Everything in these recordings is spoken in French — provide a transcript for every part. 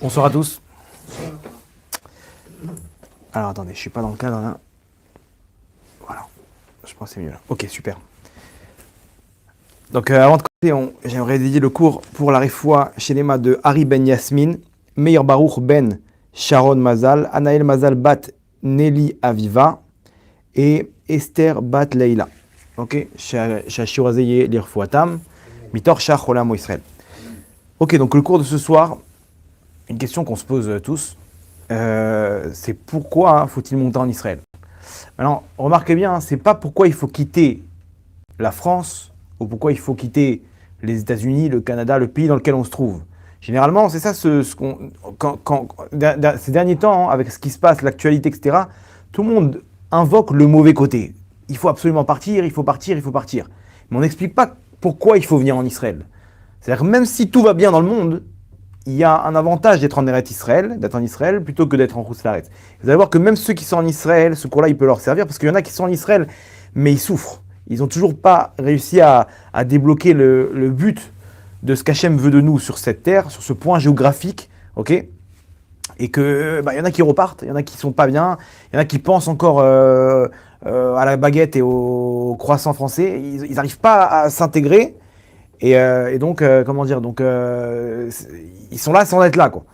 Bonsoir à tous. Alors attendez, je suis pas dans le cadre là. Voilà, je pense que c'est mieux là. Ok, super. Donc avant de commencer, j'aimerais dédier le cours pour la refoua chez les de Hari Ben Yasmin, Meir Baruch Ben Sharon Mazal, Anaël Mazal Bat Nelly Aviva et Esther Bat Leila. Ok, Shashurazeye l'irfouatam, Mitor Shach Olam Israël. Ok, donc le cours de ce soir, une question qu'on se pose tous, c'est pourquoi faut-il monter en Israël? Alors, remarquez bien, c'est pas pourquoi il faut quitter la France ou pourquoi il faut quitter les États-Unis, le Canada, le pays dans lequel on se trouve. Généralement, c'est ça ces derniers temps, avec ce qui se passe, l'actualité, etc., tout le monde invoque le mauvais côté. Il faut absolument partir, il faut partir, il faut partir. Mais on n'explique pas pourquoi il faut venir en Israël. C'est-à-dire que même si tout va bien dans le monde, il y a un avantage d'être en Israël, d'être en Israël, plutôt que d'être en Rousslaret. Vous allez voir que même ceux qui sont en Israël, ce cours-là, il peut leur servir, parce qu'il y en a qui sont en Israël, mais ils souffrent. Ils n'ont toujours pas réussi à débloquer le but de ce qu'Hachem veut de nous sur cette terre, sur ce point géographique, ok? Et que, y en a qui repartent, il y en a qui sont pas bien, il y en a qui pensent encore à la baguette et au croissant français, ils n'arrivent pas à s'intégrer. Et donc, comment dire, donc, ils sont là sans être là, quoi.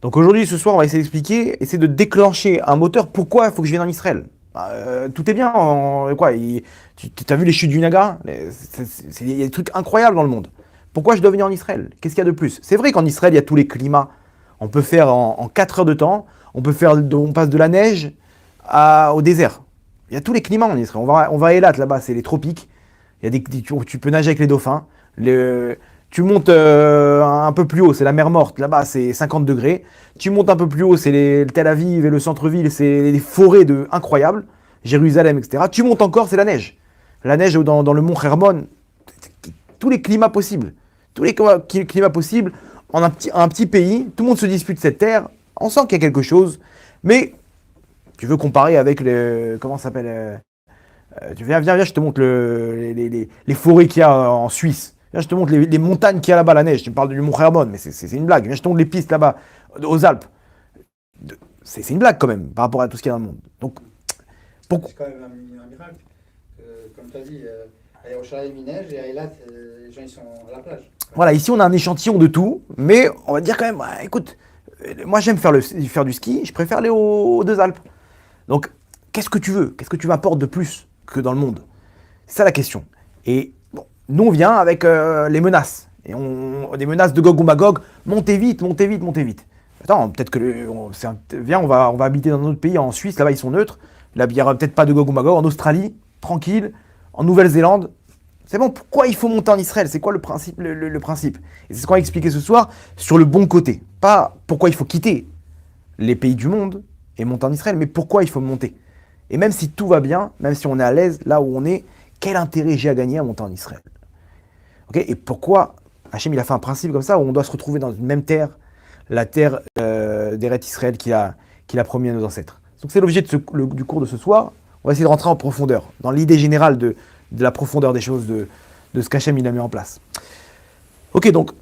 Donc aujourd'hui, ce soir, on va essayer d'expliquer, essayer de déclencher un moteur. Pourquoi il faut que je vienne en Israël? Tout est bien. Tu as vu les chutes du Niagara? Il y a des trucs incroyables dans le monde. Pourquoi je dois venir en Israël? Qu'est-ce qu'il y a de plus? C'est vrai qu'en Israël, il y a tous les climats. On peut faire en 4 heures de temps, on passe de la neige au désert. Il y a tous les climats en Israël. On va à Eilat, là-bas, c'est les tropiques. Tu peux nager avec les dauphins. Tu montes un peu plus haut, c'est la mer Morte, là-bas c'est 50 degrés. Tu montes un peu plus haut, c'est Tel Aviv et le centre-ville, c'est les forêts incroyables, Jérusalem, etc. Tu montes encore, c'est la neige. La neige dans le mont Hermon, tous les climats possibles. Tous les climats possibles, en un petit pays, tout le monde se dispute cette terre, on sent qu'il y a quelque chose, mais tu veux comparer avec comment ça s'appelle viens, je te montre les forêts qu'il y a en Suisse. Viens, je te montre les montagnes qu'il y a là-bas, la neige. Tu me parles du Mont Hermon, mais c'est une blague. Viens, je te montre les pistes là-bas, aux Alpes. C'est une blague quand même, par rapport à tout ce qu'il y a dans le monde. Donc, c'est quand même un miracle. Comme tu as dit, à Yerushalayim, il neige et à Eilat, les gens ils sont à la plage. Voilà, ici on a un échantillon de tout, mais on va dire quand même, écoute, moi j'aime faire du ski, je préfère aller aux deux Alpes. Donc, qu'est-ce que tu veux? Qu'est-ce que tu m'apportes de plus que dans le monde? C'est ça la question. Et bon, nous on vient avec les menaces. Et des menaces de Gog ou Magog, montez vite, montez vite, montez vite. Attends, peut-être que viens, on va habiter dans un autre pays, en Suisse, là-bas ils sont neutres. Là, il n'y aura peut-être pas de Gog ou Magog. En Australie, tranquille. En Nouvelle-Zélande, c'est bon. Pourquoi il faut monter en Israël? C'est quoi le principe, le principe? Et c'est ce qu'on va expliquer ce soir sur le bon côté. Pas pourquoi il faut quitter les pays du monde et monter en Israël, mais pourquoi il faut monter. Et même si tout va bien, même si on est à l'aise là où on est, quel intérêt j'ai à gagner à monter en Israël? Okay, et pourquoi Hachem il a fait un principe comme ça où on doit se retrouver dans une même terre, la terre d'Eret Israël qu'il a promis à nos ancêtres. Donc c'est l'objet du cours de ce soir. On va essayer de rentrer en profondeur, dans l'idée générale de la profondeur des choses, de ce qu'Hachem il a mis en place. Ok, donc,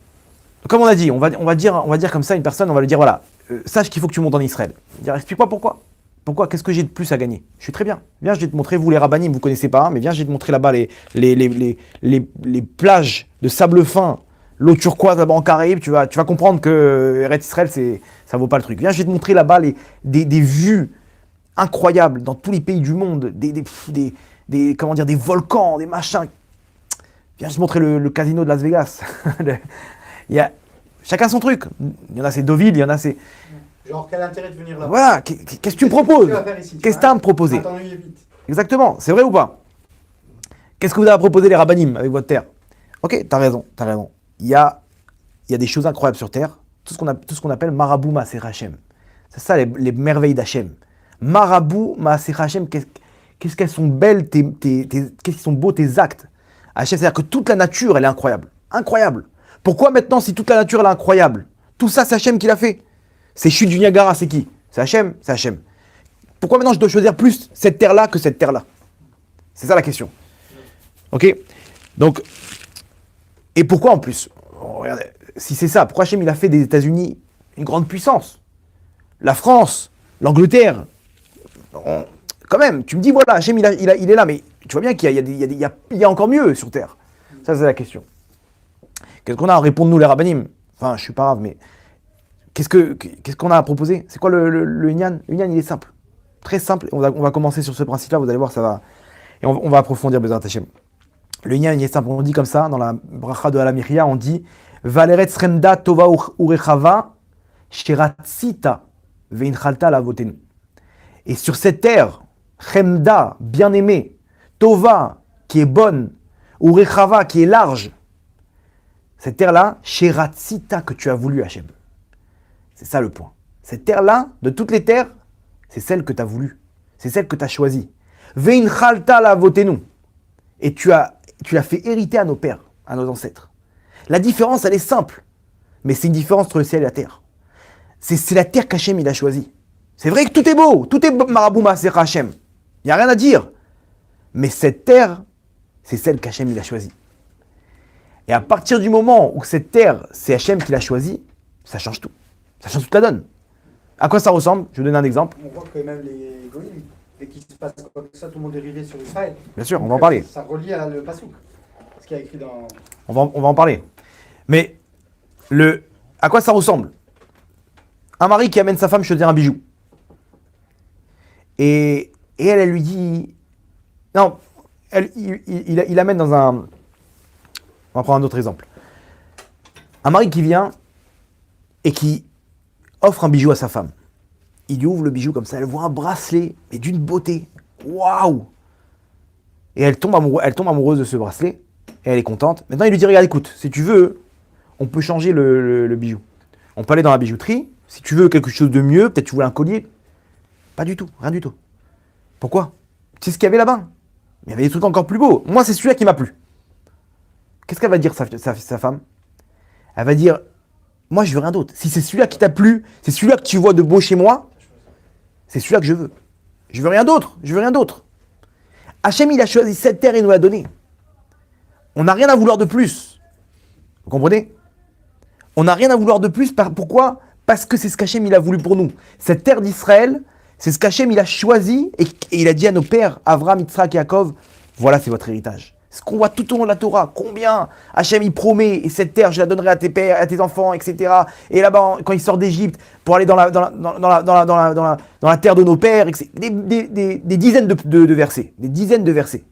comme on a dit, on va dire comme ça à une personne, on va lui dire, voilà, sache qu'il faut que tu montes en Israël. Dire, explique-moi pourquoi. Pourquoi? Qu'est-ce que j'ai de plus à gagner? Je suis très bien. Viens, je vais te montrer, vous les rabbinim, vous ne connaissez pas, mais viens, je vais te montrer là-bas les plages de sable fin, l'eau turquoise là-bas en Caraïbes, tu vas comprendre que Eretz Israël, ça vaut pas le truc. Viens, je vais te montrer là-bas des vues incroyables dans tous les pays du monde, comment dire, des volcans, des machins. Viens, je vais te montrer le casino de Las Vegas. Il y a chacun son truc. Il y en a c'est Deauville, il y en a c'est... Genre, quel intérêt de venir là? Voilà, qu'est-ce que tu me proposes? Qu'est-ce que tu as à me proposer? Exactement, c'est vrai ou pas? Qu'est-ce que vous avez à proposer les rabbinim avec votre terre? Ok, t'as raison. Il y a des choses incroyables sur terre, tout ce qu'on appelle Marabout Maaser Hashem. C'est ça les merveilles d'Hachem. Marabout Maaser Hashem, qu'est-ce qu'elles sont belles, qu'est-ce qu'ils sont beaux tes actes. Hachem, c'est-à-dire que toute la nature, elle est incroyable. Incroyable. Pourquoi maintenant, si toute la nature, elle est incroyable? Tout ça, c'est Hachem qui l'a fait. Ces chutes du Niagara, c'est qui? C'est Hachem? C'est Hachem. Pourquoi maintenant je dois choisir plus cette terre-là que cette terre-là? C'est ça la question. Ok? Donc, et pourquoi en plus? Regardez, si c'est ça, pourquoi Hachem il a fait des États-Unis une grande puissance. La France, l'Angleterre, quand même, tu me dis, voilà, Hachem, il est là, mais tu vois bien qu'il y a encore mieux sur Terre. Ça, c'est la question. Qu'est-ce qu'on a à répondre, nous, les rabbinim? Enfin, je suis pas grave, mais qu'est-ce qu'on a à proposer? C'est quoi le Inyan? Le Inyan, il est simple. Très simple. On va commencer sur ce principe-là, vous allez voir, ça va. Et on va approfondir Bezrat Hashem. Le Inyan, il est simple. On dit comme ça, dans la bracha de Alamiria, on dit Valeretz remda tova urechava sheratzita veinchalta lavotenu. Et sur cette terre, remda, bien-aimée, tova, qui est bonne, urechava, qui est large, cette terre-là, sheratzita, que tu as voulu, Hachem. C'est ça le point. Cette terre-là, de toutes les terres, c'est celle que tu as voulu. C'est celle que tu as choisie. Veinchalta lavotenu. Et tu l'as fait hériter à nos pères, à nos ancêtres. La différence, elle est simple. Mais c'est une différence entre le ciel et la terre. C'est la terre qu'Hachem, il a choisie. C'est vrai que tout est beau. Tout est Marabout Maaser Hachem. Il n'y a rien à dire. Mais cette terre, c'est celle qu'Hachem, il a choisie. Et à partir du moment où cette terre, c'est Hachem qui l'a choisie, ça change tout. Ça change toute la donne. À quoi ça ressemble? Je vais vous donner un exemple. On voit que même les goïms, dès qu'il se passe comme ça, tout le monde est rivé sur Israël. Bien sûr, on va en parler. Ça relie à le Passouk. Ce qu'il y a écrit dans... On va en parler. Mais à quoi ça ressemble? Un mari qui amène sa femme choisir un bijou. Et elle lui dit... Non, il amène dans un... On va prendre un autre exemple. Un mari qui vient et qui offre un bijou à sa femme. Il lui ouvre le bijou comme ça, elle voit un bracelet, mais d'une beauté. Waouh! Et elle tombe amoureuse de ce bracelet, et elle est contente. Maintenant, il lui dit, regarde, écoute, si tu veux, on peut changer le bijou. On peut aller dans la bijouterie. Si tu veux quelque chose de mieux, peut-être tu voulais un collier. Pas du tout, rien du tout. Pourquoi? Tu sais ce qu'il y avait là-bas? Il y avait des trucs encore plus beaux. Moi, c'est celui-là qui m'a plu. Qu'est-ce qu'elle va dire, sa femme? Elle va dire, moi, je veux rien d'autre. Si c'est celui-là qui t'a plu, c'est celui-là que tu vois de beau chez moi, c'est celui-là que je veux. Je veux rien d'autre. Je veux rien d'autre. Hachem, il a choisi cette terre et nous l'a donnée. On n'a rien à vouloir de plus. Vous comprenez? On n'a rien à vouloir de plus. Pourquoi? Parce que c'est ce qu'Hachem, il a voulu pour nous. Cette terre d'Israël, c'est ce qu'Hachem, il a choisi et il a dit à nos pères, Avram, Yitzhak, Yaakov, voilà, c'est votre héritage. Ce qu'on voit tout au long de la Torah, combien Hachem il promet, et cette terre je la donnerai à tes pères, à tes enfants, etc. Et là-bas, quand il sort d'Égypte, pour aller dans la terre de nos pères, des dizaines de versets, des dizaines de versets.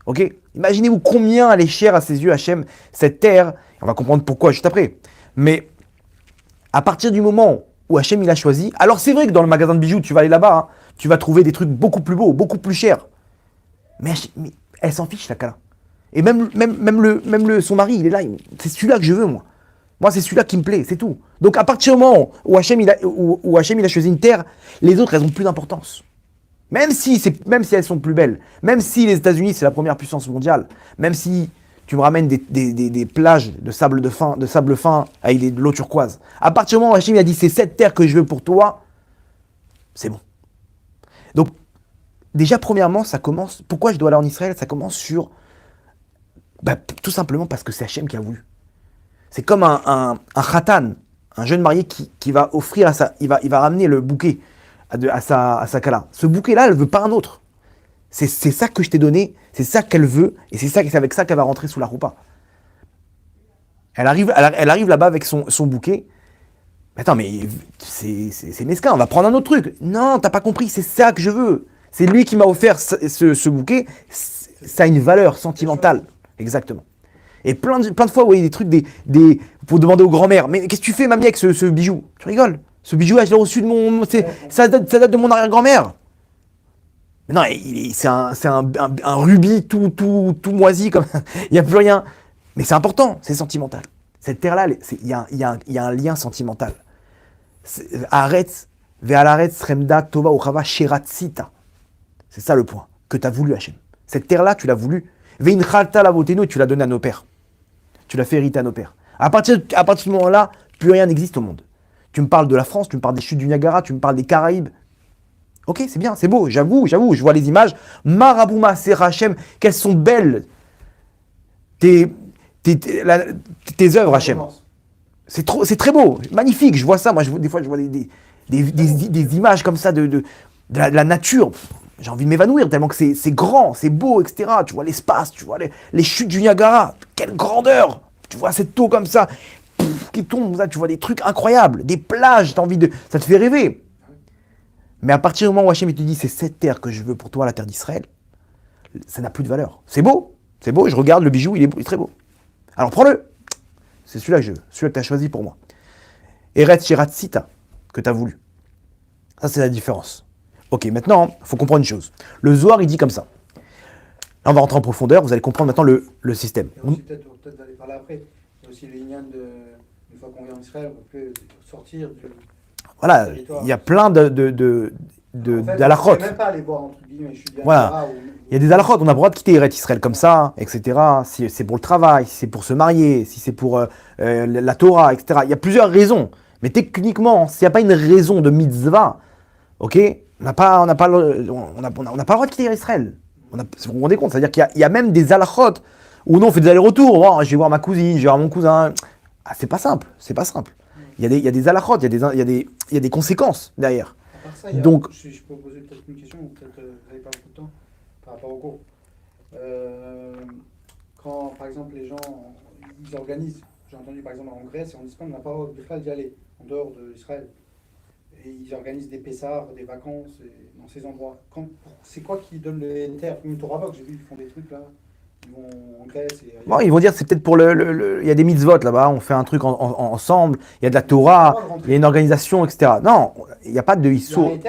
Ok? Imaginez-vous combien elle est chère à ses yeux, Hachem, cette terre. On va comprendre pourquoi juste après. Mais à partir du moment où Hachem il a choisi, alors c'est vrai que dans le magasin de bijoux, tu vas aller là-bas, hein, tu vas trouver des trucs beaucoup plus beaux, beaucoup plus chers. Mais elle s'en fiche, la Kala. Et même son mari, il est là, c'est celui-là que je veux, moi. Moi, c'est celui-là qui me plaît, c'est tout. Donc, à partir du moment où Hachem, il a choisi une terre, les autres, elles ont plus d'importance. Même si elles sont plus belles, même si les États-Unis, c'est la première puissance mondiale, même si tu me ramènes des plages de sable fin avec de l'eau turquoise. À partir du moment où Hachem, il a dit, c'est cette terre que je veux pour toi, c'est bon. Donc, déjà, premièrement, ça commence... Pourquoi je dois aller en Israël? Ça commence sur... tout simplement parce que c'est Hachem qui a voulu. C'est comme un khatan, un jeune marié qui va offrir il va ramener le bouquet à sa kala. Ce bouquet-là, elle ne veut pas un autre. C'est ça que je t'ai donné, c'est ça qu'elle veut, et c'est avec ça qu'elle va rentrer sous la roupa. Elle arrive là-bas avec son bouquet. Attends, mais c'est mesquin, on va prendre un autre truc. Non, t'as pas compris, c'est ça que je veux. C'est lui qui m'a offert ce bouquet. Ça a une valeur sentimentale. Exactement. Et plein de fois, vous voyez des trucs, pour demander aux grand-mères, mais qu'est-ce que tu fais, mamie, avec ce bijou? Tu rigoles? Ce bijou-là, je l'ai reçu ça date de mon arrière-grand-mère. Mais non, c'est un rubis tout moisi, comme il n'y a plus rien. Mais c'est important, c'est sentimental. Cette terre-là, il y a un lien sentimental. Aretz, ve'alaretz, remda, tova, uchava, sheratzita. C'est ça le point, que tu as voulu, Hachem. Cette terre-là, tu l'as voulu. Veinchalta lavotenu, tu l'as donné à nos pères. Tu l'as fait hériter à nos pères. À partir de ce moment-là, plus rien n'existe au monde. Tu me parles de la France, tu me parles des chutes du Niagara, tu me parles des Caraïbes. Ok, c'est bien, c'est beau, j'avoue, je vois les images. Marabout Maaser Hachem, qu'elles sont belles tes œuvres, Hachem. c'est très beau, magnifique. Je vois ça, moi, des fois, je vois des images comme ça de la nature. J'ai envie de m'évanouir tellement que c'est grand, c'est beau, etc. Tu vois l'espace, tu vois les chutes du Niagara. Quelle grandeur! Tu vois cette eau comme ça qui tombe, là, tu vois des trucs incroyables, des plages, ça te fait rêver. Mais à partir du moment où Hachem il te dit c'est cette terre que je veux pour toi, la terre d'Israël, ça n'a plus de valeur. C'est beau, je regarde le bijou, il est très beau. Alors prends-le. C'est celui-là que je veux, celui-là que tu as choisi pour moi. Eretz Shiratzita, que tu as voulu. Ça, c'est la différence. Ok, maintenant, il faut comprendre une chose. Le Zohar, il dit comme ça. Là, on va rentrer en profondeur, vous allez comprendre maintenant le système. Peut-être d'aller parler après. Il y a aussi le Inyan une fois qu'on vient en Israël, on peut sortir du Voilà, territoire. il y a plein d'alachot. Je ne peux même pas aller voir, entre guillemets, je suis bien Voilà. là, Il y a des alachot, on a le droit de quitter Eretz Israël comme ça, etc. Si c'est pour le travail, si c'est pour se marier, si c'est pour la Torah, etc. Il y a plusieurs raisons. Mais techniquement, s'il n'y a pas une raison de mitzvah, ok, on n'a pas le droit de quitter Israël. Vous vous rendez compte? C'est-à-dire qu'il y a même des alachot où nous on fait des allers-retours. Oh, je vais voir ma cousine, je vais voir mon cousin. Ah, c'est pas simple. Il y a des alachot, il y a des conséquences derrière. À part ça, Donc, je peux poser peut-être une question, ou peut-être vous n'avez pas beaucoup de temps par rapport au cours. Quand, par exemple, les gens, ils organisent, j'ai entendu par exemple en Grèce et en Espagne, on n'a pas le droit d'y aller, en dehors d'Israël. Et ils organisent des pessars, des vacances dans ces endroits. C'est quoi qui donne le terre? Même Torah, j'ai vu, ils font des trucs là. Ils vont en Grèce et bon, ils vont dire c'est peut-être pour il y a des mitzvot là-bas, on fait un truc ensemble, il y a de la Torah, il y a une organisation, etc. Non, il n'y a pas de issou. Il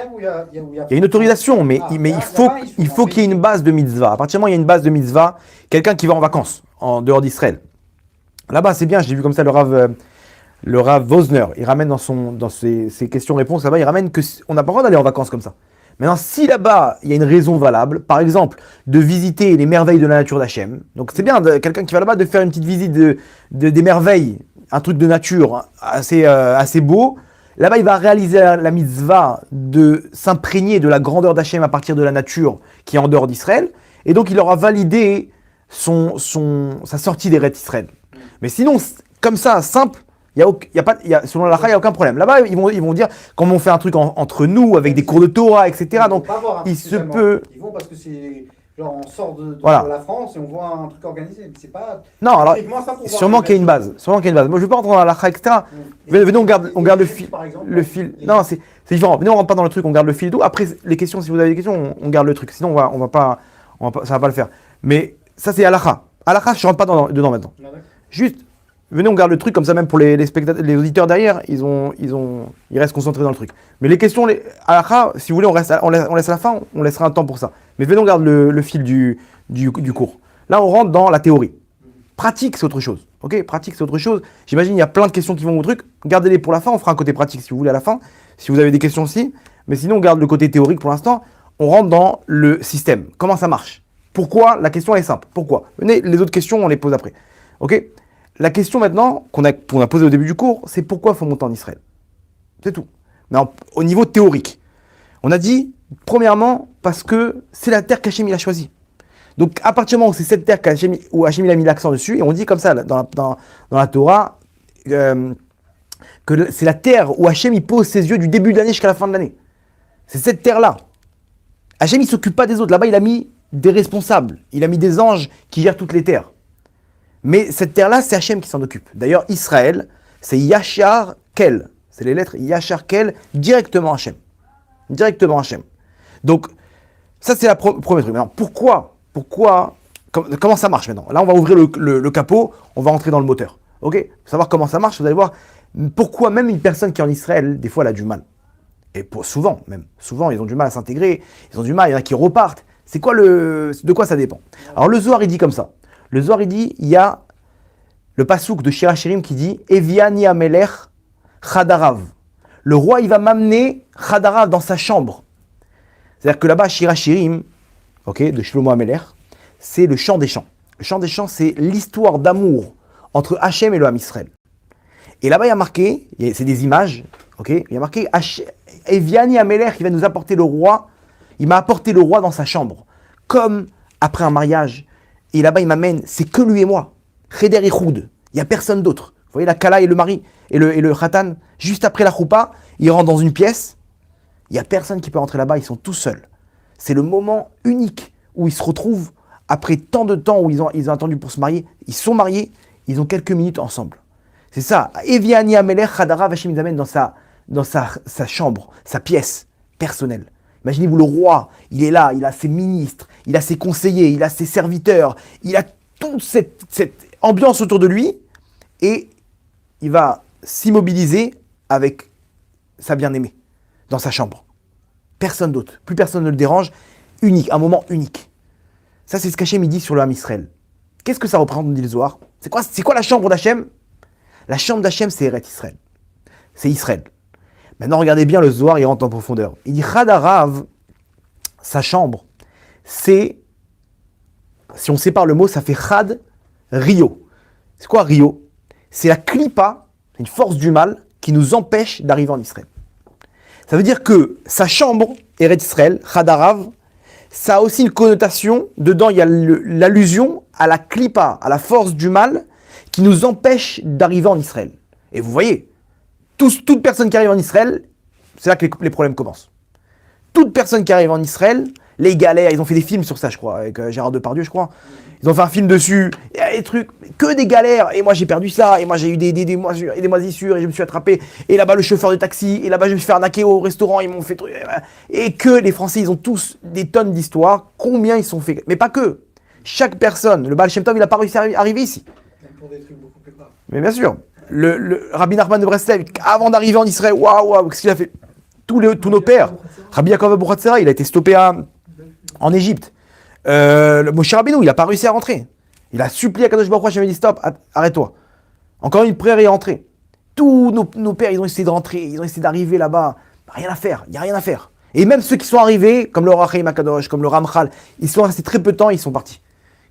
y a une autorisation, mais il faut qu'il y ait une base de mitzvah. À partir du moment où il y a une base de mitzvah, quelqu'un qui va en vacances en dehors d'Israël. Là-bas, c'est bien, j'ai vu comme ça le Rav Wosner, il ramène dans ses questions-réponses là-bas, il ramène qu'on n'a pas le droit d'aller en vacances comme ça. Maintenant, si là-bas, il y a une raison valable, par exemple, de visiter les merveilles de la nature d'Hachem, donc c'est bien, quelqu'un qui va là-bas, de faire une petite visite des merveilles, un truc de nature assez beau, là-bas, il va réaliser la mitzvah de s'imprégner de la grandeur d'Hachem à partir de la nature qui est en dehors d'Israël, et donc il aura validé sa sortie d'Eretz Israël. Mais sinon, comme ça, simple, selon la halakha, il n'y a aucun problème. Là-bas, ils vont dire, comme on fait un truc entre nous, avec des cours de Torah, etc. Donc, il se peut. Ils vont parce que c'est. Genre, on sort de Voilà. la France et on voit un truc organisé. Mais c'est pas. Non, alors, sûrement qu'il y a une base. Moi, je ne veux pas rentrer dans la halakha, etc. Venez, on garde le fil. Le fil. Non, c'est différent. Venez, on ne rentre pas dans le truc, on garde le fil et tout. Après, les questions, si vous avez des questions, on garde le truc. Sinon, ça ne va pas le faire. Mais ça, c'est halakha. Halakha, je ne rentre pas dedans maintenant. Juste. Venez, on garde le truc, comme ça même pour les spectateurs, les auditeurs derrière, ils restent concentrés dans le truc. Mais les questions, halakha, si vous voulez, on laisse à la fin, on laissera un temps pour ça. Mais venez, on garde le fil du cours. Là, on rentre dans la théorie. Pratique, c'est autre chose. Ok, pratique, c'est autre chose. J'imagine, il y a plein de questions qui vont au truc. Gardez-les pour la fin, on fera un côté pratique si vous voulez à la fin. Si vous avez des questions aussi. Mais sinon, on garde le côté théorique pour l'instant. On rentre dans le système. Comment ça marche? Pourquoi? La question est simple. Pourquoi? Venez, les autres questions, on les pose après. Ok? La question maintenant qu'on a posée au début du cours, c'est pourquoi il faut monter en Israël. C'est tout. Mais au niveau théorique, on a dit, premièrement, parce que c'est la terre qu'Hachem il a choisie. Donc à partir du moment où c'est cette terre où Hachem il a mis l'accent dessus, et on dit comme ça dans la Torah, que c'est la terre où Hachem il pose ses yeux du début de l'année jusqu'à la fin de l'année. C'est cette terre-là. Hachem il ne s'occupe pas des autres. Là-bas, il a mis des responsables. Il a mis des anges qui gèrent toutes les terres. Mais cette terre-là, c'est Hachem qui s'en occupe. D'ailleurs, Israël, c'est Yachar Kel. C'est les lettres Yachar Kel, directement Hachem. Directement Hachem. Donc, ça, c'est le premier truc. Maintenant, comment ça marche maintenant? Là, on va ouvrir le capot, on va rentrer dans le moteur. Ok? Pour savoir comment ça marche, vous allez voir pourquoi même une personne qui est en Israël, des fois, elle a du mal. Et souvent, ils ont du mal à s'intégrer, ils ont du mal, il y en a qui repartent. De quoi ça dépend? Alors, le Zohar, il dit comme ça. Le Zohar, il dit, il y a le pasouk de Shir HaShirim qui dit Eviani Amelech Chadarav. Le roi, il va m'amener Chadarav dans sa chambre. C'est-à-dire que là-bas, Shir HaShirim, de Shlomo Amelech, c'est le chant des chants. Le chant des chants, c'est l'histoire d'amour entre Hachem et le Ham Israël. Et là-bas, il y a marqué, c'est des images, il y a marqué Eviani Amelech, il va nous apporter le roi, il m'a apporté le roi dans sa chambre. Comme après un mariage. Et là-bas, il m'amène, c'est que lui et moi. Cheder Ichoud, il n'y a personne d'autre. Vous voyez la kala et le mari, et le khatan, juste après la choupa, ils rentrent dans une pièce, il n'y a personne qui peut rentrer là-bas, ils sont tous seuls. C'est le moment unique où ils se retrouvent, après tant de temps où ils ont attendu pour se marier, ils sont mariés, ils ont quelques minutes ensemble. C'est ça. Eviani Amelech Khadara Vashim Izamen dans sa chambre, sa pièce personnelle. Imaginez-vous le roi, il est là, il a ses ministres, il a ses conseillers, il a ses serviteurs, il a toute cette ambiance autour de lui et il va s'immobiliser avec sa bien-aimée dans sa chambre. Personne d'autre, plus personne ne le dérange, unique, un moment unique. Ça, c'est ce qu'Hachem dit sur le Ham Israël. Qu'est-ce que ça représente, nous dit le Zohar? C'est quoi la chambre d'Hachem? La chambre d'Hachem, c'est Eretz Israël. C'est Israël. Maintenant, regardez bien le Zohar, il rentre en profondeur. Il dit Chadarav, sa chambre, c'est, si on sépare le mot, ça fait Chad, Rio. C'est quoi Rio? C'est la klipa, une force du mal, qui nous empêche d'arriver en Israël. Ça veut dire que sa chambre, Eretz Israël, Chadarav, ça a aussi une connotation, dedans il y a l'allusion à la klipa, à la force du mal, qui nous empêche d'arriver en Israël. Et vous voyez, toute personne qui arrive en Israël, c'est là que les problèmes commencent. Toute personne qui arrive en Israël, les galères, ils ont fait des films sur ça, je crois, avec Gérard Depardieu, je crois. Ils ont fait un film dessus, il y a des trucs, que des galères, et moi j'ai perdu ça, et moi j'ai eu des moisissures, et je me suis attrapé, et là-bas le chauffeur de taxi, et là-bas je me suis fait arnaquer au restaurant, ils m'ont fait truc, et que les Français, ils ont tous des tonnes d'histoires, combien ils sont faits, mais pas que. Chaque personne, le Baal Shem Tov, il n'a pas réussi à arriver ici. Même pour des trucs beaucoup plus graves. Mais bien sûr, le Rabbi Nachman de Breslev, avant d'arriver en Israël, waouh, qu'est-ce qu'il a fait? Tous nos pères, Rabbi Yaakov Abuchatzera, il a été stoppé en Égypte. Moshe Rabbeinu, il n'a pas réussi à rentrer. Il a supplié à Kadosh Baruch Hu, Hashem a dit stop, arrête-toi. Encore une prière et rentrer. Tous nos pères, ils ont essayé de rentrer, ils ont essayé d'arriver là-bas. Rien à faire, il n'y a rien à faire. Et même ceux qui sont arrivés, comme le Rachaim Akadosh, comme le Ramchal, ils sont restés très peu de temps et ils sont partis.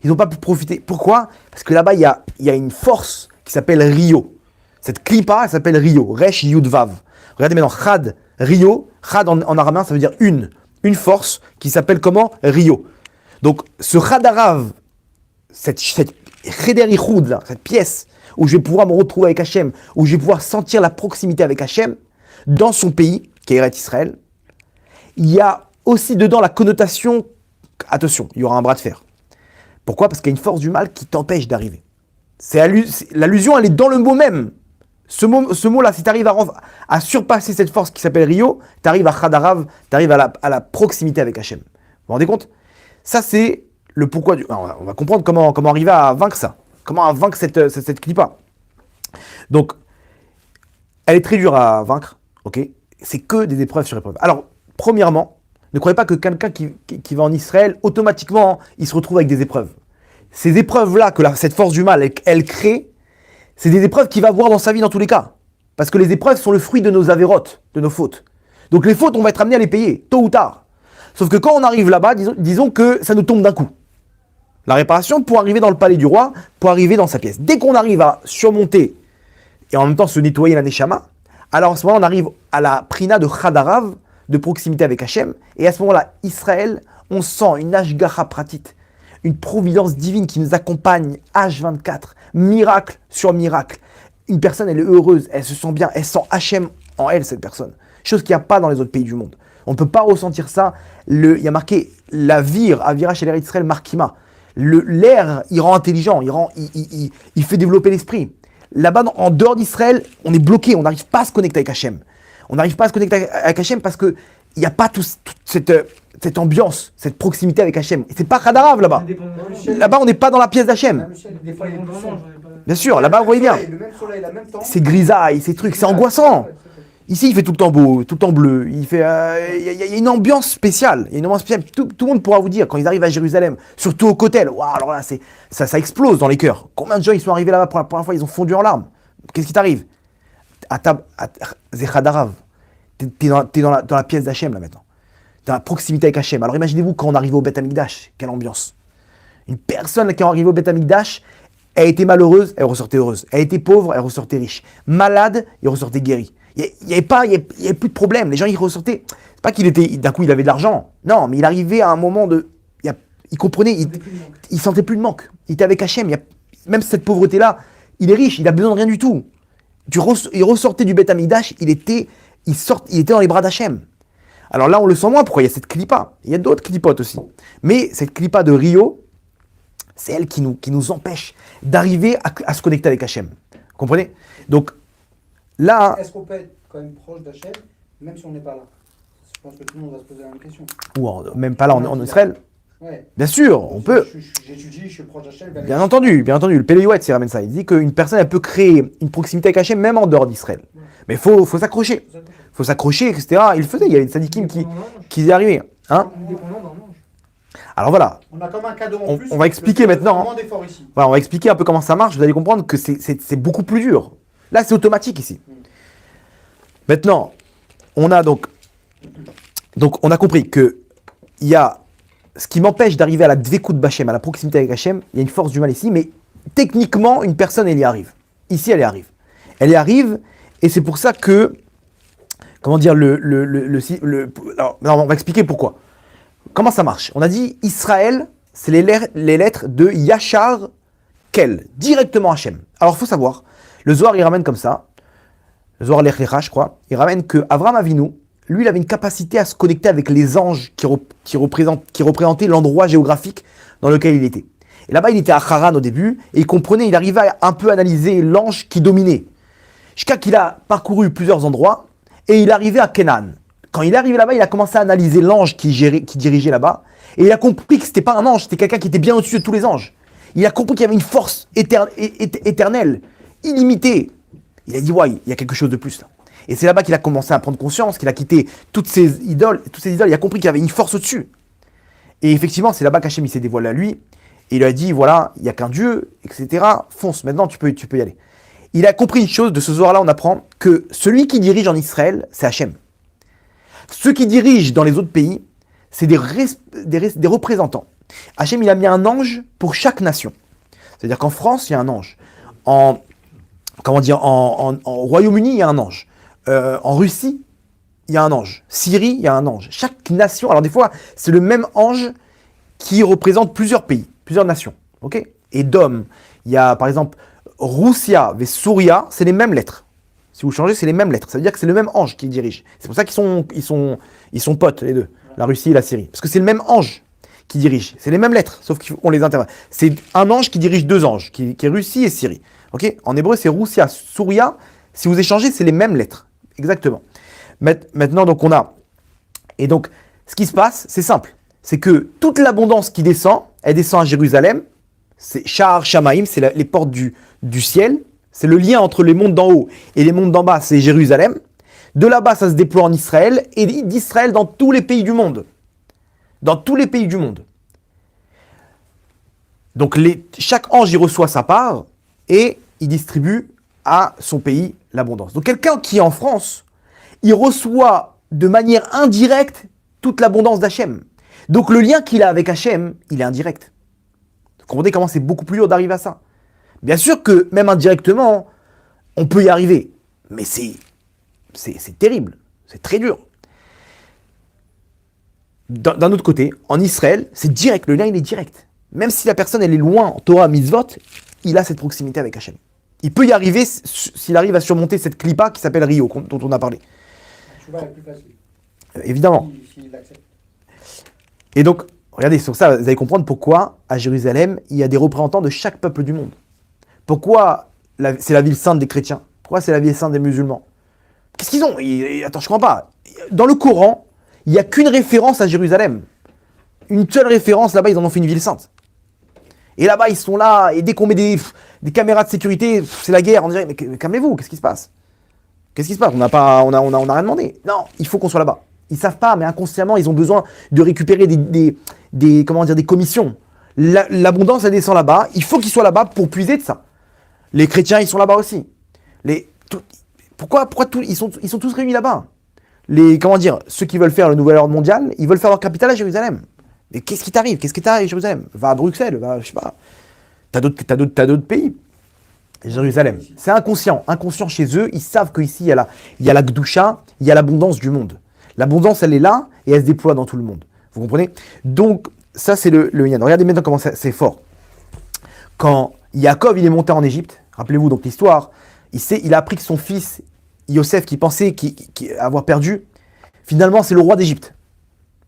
Ils n'ont pas pu profiter. Pourquoi? Parce que là-bas, il y a une force qui s'appelle Rio. Cette klipa, elle s'appelle Rio. Resh Yudvav. Regardez maintenant, Chad, Rio. Chad en araméen, ça veut dire une force qui s'appelle comment? Rio. Donc, ce Chadarav, cette Cheder Ichud, là, cette pièce où je vais pouvoir me retrouver avec Hachem, où je vais pouvoir sentir la proximité avec Hachem, dans son pays, qui est Eretz Israël, il y a aussi dedans la connotation, attention, il y aura un bras de fer. Pourquoi? Parce qu'il y a une force du mal qui t'empêche d'arriver. L'allusion, elle est dans le mot même. Ce mot-là, si tu arrives à surpasser cette force qui s'appelle Rio, tu arrives à Chadarav, tu arrives à la proximité avec Hachem. Vous vous rendez compte? Ça, c'est le pourquoi du... Alors, on va comprendre comment arriver à vaincre ça. Comment vaincre cette klipa. Donc, elle est très dure à vaincre, ok? C'est que des épreuves sur épreuves. Alors, premièrement, ne croyez pas que quelqu'un qui va en Israël, automatiquement, il se retrouve avec des épreuves. Ces épreuves-là, que cette force du mal, elle crée, c'est des épreuves qu'il va avoir dans sa vie dans tous les cas. Parce que les épreuves sont le fruit de nos avérotes, de nos fautes. Donc les fautes, on va être amené à les payer, tôt ou tard. Sauf que quand on arrive là-bas, disons que ça nous tombe d'un coup. La réparation pour arriver dans le palais du roi, pour arriver dans sa pièce. Dès qu'on arrive à surmonter et en même temps se nettoyer la neshama, alors à ce moment on arrive à la prina de Chadarav, de proximité avec Hachem, et à ce moment-là, Israël, on sent une ashgacha pratit, une providence divine qui nous accompagne H24, miracle sur miracle. Une personne, elle est heureuse, elle se sent bien, elle sent Hachem en elle, cette personne. Chose qu'il n'y a pas dans les autres pays du monde. On ne peut pas ressentir ça. Il y a marqué la Avira chez l'Eretz Israël, Markima. L'air, il rend intelligent, il fait développer l'esprit. Là-bas, en dehors d'Israël, on est bloqué, on n'arrive pas à se connecter avec Hachem. On n'arrive pas à se connecter avec Hachem parce qu'il n'y a pas toute cette ambiance, cette proximité avec Hachem. Et c'est pas Chadarav là-bas. Là-bas, on n'est pas dans la pièce d'Hachem. Des fois, il est plus sombre. Bien sûr, là-bas, vous voyez bien. Le même soleil, la même temps. C'est grisaille, ces trucs, c'est angoissant. Ici, il fait tout le temps beau, tout le temps bleu. Il y a une ambiance spéciale. Il y a une ambiance spéciale. Tout le monde pourra vous dire, quand ils arrivent à Jérusalem, surtout au Kotel, waouh, alors là, ça explose dans les cœurs. Combien de gens ils sont arrivés là-bas pour la première fois, ils ont fondu en larmes. Qu'est-ce qui t'arrive? Zechadarav. T'es dans la pièce d'Hachem, là, maintenant. Dans la proximité avec Hachem. Alors imaginez-vous quand on arrive au Beth Amikdash, quelle ambiance. Une personne qui est arrivée au Beth Amikdash, elle était malheureuse, elle ressortait heureuse. Elle était pauvre, elle ressortait riche. Malade, elle ressortait guérie. Il n'y avait plus de problème. Les gens, ils ressortaient. C'est pas d'un coup, il avait de l'argent. Non, mais il arrivait à un moment il comprenait, il sentait plus de manque. Il était avec Hachem. Même cette pauvreté-là, il est riche, il a besoin de rien du tout. Il ressortait du Beth Amikdash, il était dans les bras d'Hachem. Alors là, on le sent moins, pourquoi il y a cette clipa. Il y a d'autres clipotes aussi. Mais cette clipa de Rio, c'est elle qui nous empêche d'arriver à se connecter avec Hachem. Vous comprenez? Donc là... Est-ce qu'on peut être quand même proche d'Hachem, même si on n'est pas là? Je pense que tout le monde va se poser la même question. Ou même pas là en Israël. Ouais. Bien sûr, on peut. J'étudie, je suis proche d'Hachem. Bien entendu. Le Péléouet, il ramène ça. Il dit qu'une personne, elle peut créer une proximité avec Hachem même en dehors d'Israël. Ouais. Mais il faut s'accrocher. Il faut s'accrocher, etc. Il le faisait. Il y avait des sadikim qui y arrivaient. Hein? Alors voilà. On a comme un cadeau en plus. On va expliquer maintenant. Voilà, on va expliquer un peu comment ça marche. Vous allez comprendre que c'est beaucoup plus dur. Là, c'est automatique ici. Maintenant, on a donc on a compris que il y a ce qui m'empêche d'arriver à la dvekout b'Hachem, à la proximité avec Hachem. Il y a une force du mal ici, mais techniquement, une personne, elle y arrive. Ici, elle y arrive. Elle y arrive, et c'est pour ça que, comment dire, alors, on va expliquer pourquoi. Comment ça marche? On a dit Israël, c'est les lettres de Yachar Kel, directement Hachem. Alors, il faut savoir, le Zohar, il ramène comme ça, le Zohar Lech Lecha, je crois, il ramène que Avraham Avinu, lui, il avait une capacité à se connecter avec les anges qui représentaient l'endroit géographique dans lequel il était. Et là-bas, il était à Haran au début, et il arrivait à un peu analyser l'ange qui dominait. Jusqu'à qu'il a parcouru plusieurs endroits, et il arrivait à Canaan. Quand il est arrivé là-bas, il a commencé à analyser l'ange qui dirigeait là-bas, et il a compris que c'était pas un ange, c'était quelqu'un qui était bien au-dessus de tous les anges. Il a compris qu'il y avait une force éternelle, illimitée. Il a dit, ouais, il y a quelque chose de plus là. Et c'est là-bas qu'il a commencé à prendre conscience, qu'il a quitté toutes ces idoles, il a compris qu'il y avait une force au-dessus. Et effectivement, c'est là-bas qu'Hachem s'est dévoilé à lui, et il lui a dit, voilà, il n'y a qu'un Dieu, etc. Fonce, maintenant tu peux y aller. Il a compris une chose, de ce Zohar-là, on apprend que celui qui dirige en Israël, c'est Hachem. Ceux qui dirigent dans les autres pays, c'est des représentants. Hachem, il a mis un ange pour chaque nation. C'est-à-dire qu'en France, il y a un ange. En Royaume-Uni, il y a un ange. En Russie, il y a un ange. Syrie, il y a un ange. Chaque nation, alors des fois, c'est le même ange qui représente plusieurs pays, plusieurs nations. Ok? Et d'hommes, il y a par exemple Roussia et Souria, c'est les mêmes lettres. Si vous changez, c'est les mêmes lettres. Ça veut dire que c'est le même ange qui dirige. C'est pour ça qu'ils sont potes, les deux, la Russie et la Syrie. Parce que c'est le même ange qui dirige. C'est les mêmes lettres, sauf qu'on les interprète. C'est un ange qui dirige deux anges, qui est Russie et Syrie. Ok? En hébreu, c'est Roussia, Souria. Si vous échangez, c'est les mêmes lettres. Exactement. Maintenant, donc, on a... Et donc, ce qui se passe, c'est simple. C'est que toute l'abondance qui descend, elle descend à Jérusalem. C'est Sha'ar Shamaim, c'est les portes du ciel. C'est le lien entre les mondes d'en haut et les mondes d'en bas, c'est Jérusalem. De là-bas, ça se déploie en Israël. Et d'Israël dans tous les pays du monde. Dans tous les pays du monde. Donc, chaque ange, il reçoit sa part et il distribue à son pays l'abondance. Donc quelqu'un qui est en France, il reçoit de manière indirecte toute l'abondance d'Hachem. Donc le lien qu'il a avec Hachem, il est indirect. Vous comprenez comment c'est beaucoup plus dur d'arriver à ça? Bien sûr que même indirectement, on peut y arriver. Mais c'est terrible, c'est très dur. D'un autre côté, en Israël, c'est direct, le lien il est direct. Même si la personne elle est loin en Torah Mitzvot, il a cette proximité avec Hachem. Il peut y arriver s'il arrive à surmonter cette clipa qui s'appelle Rio, dont on a parlé. Tu vas la plus facile. Évidemment. S'il l'accepte. Et donc, regardez, sur ça, vous allez comprendre pourquoi, à Jérusalem, il y a des représentants de chaque peuple du monde. Pourquoi c'est la ville sainte des chrétiens? Pourquoi c'est la ville sainte des musulmans? Qu'est-ce qu'ils ont? Attends, je ne comprends pas. Dans le Coran, il n'y a qu'une référence à Jérusalem. Une seule référence, là-bas, ils en ont fait une ville sainte. Et là-bas, ils sont là, et dès qu'on met des caméras de sécurité, c'est la guerre. On dirait, mais calmez-vous, qu'est-ce qui se passe? Qu'est-ce qui se passe? On n'a rien demandé. Non, il faut qu'on soit là-bas. Ils savent pas, mais inconsciemment, ils ont besoin de récupérer des commissions. L'abondance, elle descend là-bas. Il faut qu'ils soient là-bas pour puiser de ça. Les chrétiens, ils sont là-bas aussi. Pourquoi ils sont tous réunis là-bas? Ceux qui veulent faire le nouvel ordre mondial, ils veulent faire leur capitale à Jérusalem. Mais qu'est-ce qui t'arrive? Qu'est-ce qui t'arrive à Jérusalem? Va à Bruxelles, je sais pas. T'as d'autres pays. Jérusalem. C'est inconscient chez eux. Ils savent qu'ici, il y a la Gdusha, il y a l'abondance du monde. L'abondance, elle est là et elle se déploie dans tout le monde. Vous comprenez? Donc, ça, c'est le lien. Regardez maintenant comment c'est fort. Quand Yaakov, il est monté en Égypte. Rappelez-vous donc l'histoire. Il a appris que son fils, Yosef, qui pensait avoir perdu, finalement, c'est le roi d'Égypte.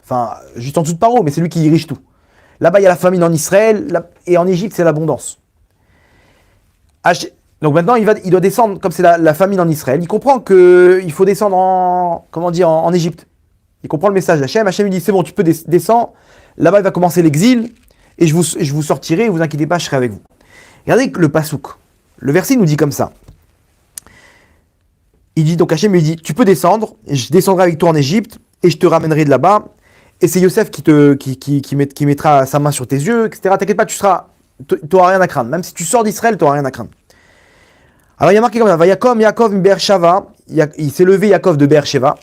Enfin, juste en dessous de Paro, mais c'est lui qui dirige tout. Là-bas, il y a la famine en Israël, et en Égypte, c'est l'abondance. Donc maintenant, il doit descendre, comme c'est la famine en Israël. Il comprend qu'il faut descendre en Égypte. Il comprend le message d'Hachem. Hachem lui dit, c'est bon, tu peux descendre. Là-bas, il va commencer l'exil, et je vous sortirai, ne vous inquiétez pas, je serai avec vous. Regardez le pasouk. Le verset nous dit comme ça. Il dit, donc Hachem lui dit, tu peux descendre, je descendrai avec toi en Égypte, et je te ramènerai de là-bas. Et c'est Yosef qui mettra sa main sur tes yeux, etc. T'inquiète pas, tu n'auras rien à craindre. Même si tu sors d'Israël, tu n'auras rien à craindre. Alors il y a marqué comme ça, Yaakov Beersheva, il s'est levé Yaakov de Beersheva.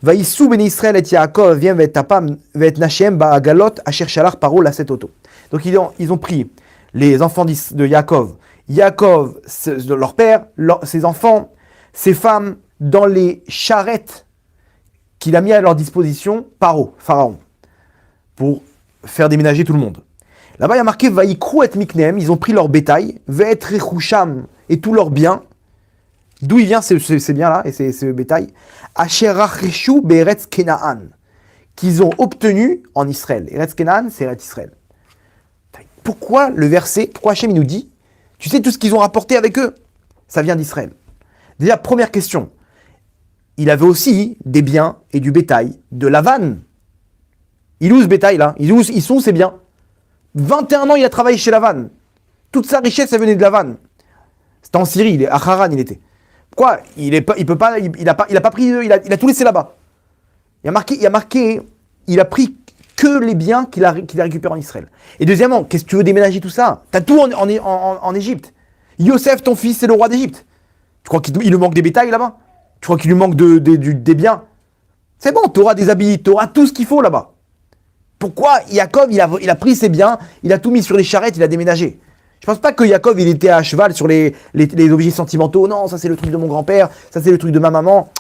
Vaïsou ben Israël et Yaakov vient vetapam vet Nachem ba'agalot asher shalach paro la setoto. Donc ils ont pris les enfants de Yaakov, leur père, ses enfants, ses femmes, dans les charrettes qu'il a mis à leur disposition Paro, Pharaon, pour faire déménager tout le monde. Là-bas, il y a marqué Vaïkou et Miknem, ils ont pris leur bétail, Vet Rechusham et tous leurs biens. D'où il vient ces biens-là et ce bétail? Asher Rachishu Be'eretz Kenaan, qu'ils ont obtenu en Israël. Eretz Kenaan, c'est Eretz Israël. Pourquoi le verset, pourquoi Hachem il nous dit, tu sais tout ce qu'ils ont rapporté avec eux, ça vient d'Israël. Déjà, première question, il avait aussi des biens et du bétail de Lavan. Il est où ce bétail-là? Ils sont où ces biens? 21 ans, il a travaillé chez Lavan. Toute sa richesse, elle venait de Lavan. C'était en Syrie, à Haran, il était. Pourquoi? Il a pas pris, il a tout laissé là-bas. Il a marqué, il a pris que les biens qu'il a récupérés en Israël. Et deuxièmement, qu'est-ce que tu veux déménager tout ça? T'as tout en Égypte. Yosef, ton fils, c'est le roi d'Égypte. Tu crois qu'il lui manque des bétails là-bas? Tu crois qu'il lui manque des biens? C'est bon, tu auras des habits, tu auras tout ce qu'il faut là-bas. Pourquoi Yaakov, il a pris ses biens, il a tout mis sur les charrettes, il a déménagé? Je pense pas que Yaakov, il était à cheval sur les objets sentimentaux. Non, ça c'est le truc de mon grand-père, ça c'est le truc de ma maman.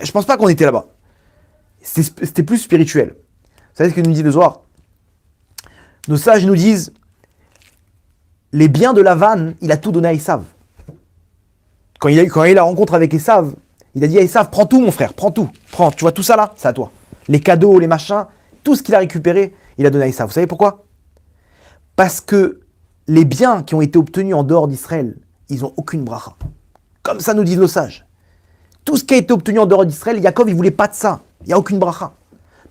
Je pense pas qu'on était là-bas. C'était plus spirituel. Vous savez ce que nous dit le Zohar? Nos sages nous disent, les biens de Lavan, il a tout donné à Esav. Quand il a eu la rencontre avec Esav, il a dit à Esav, prends tout mon frère, prends tout. Prends, tu vois tout ça là, c'est à toi. Les cadeaux, les machins, tout ce qu'il a récupéré, il a donné à Esav. Vous savez pourquoi? Parce que les biens qui ont été obtenus en dehors d'Israël, ils n'ont aucune bracha. Comme ça nous disent nos sages. Tout ce qui a été obtenu en dehors d'Israël, Yaakov, il ne voulait pas de ça. Il n'y a aucune bracha.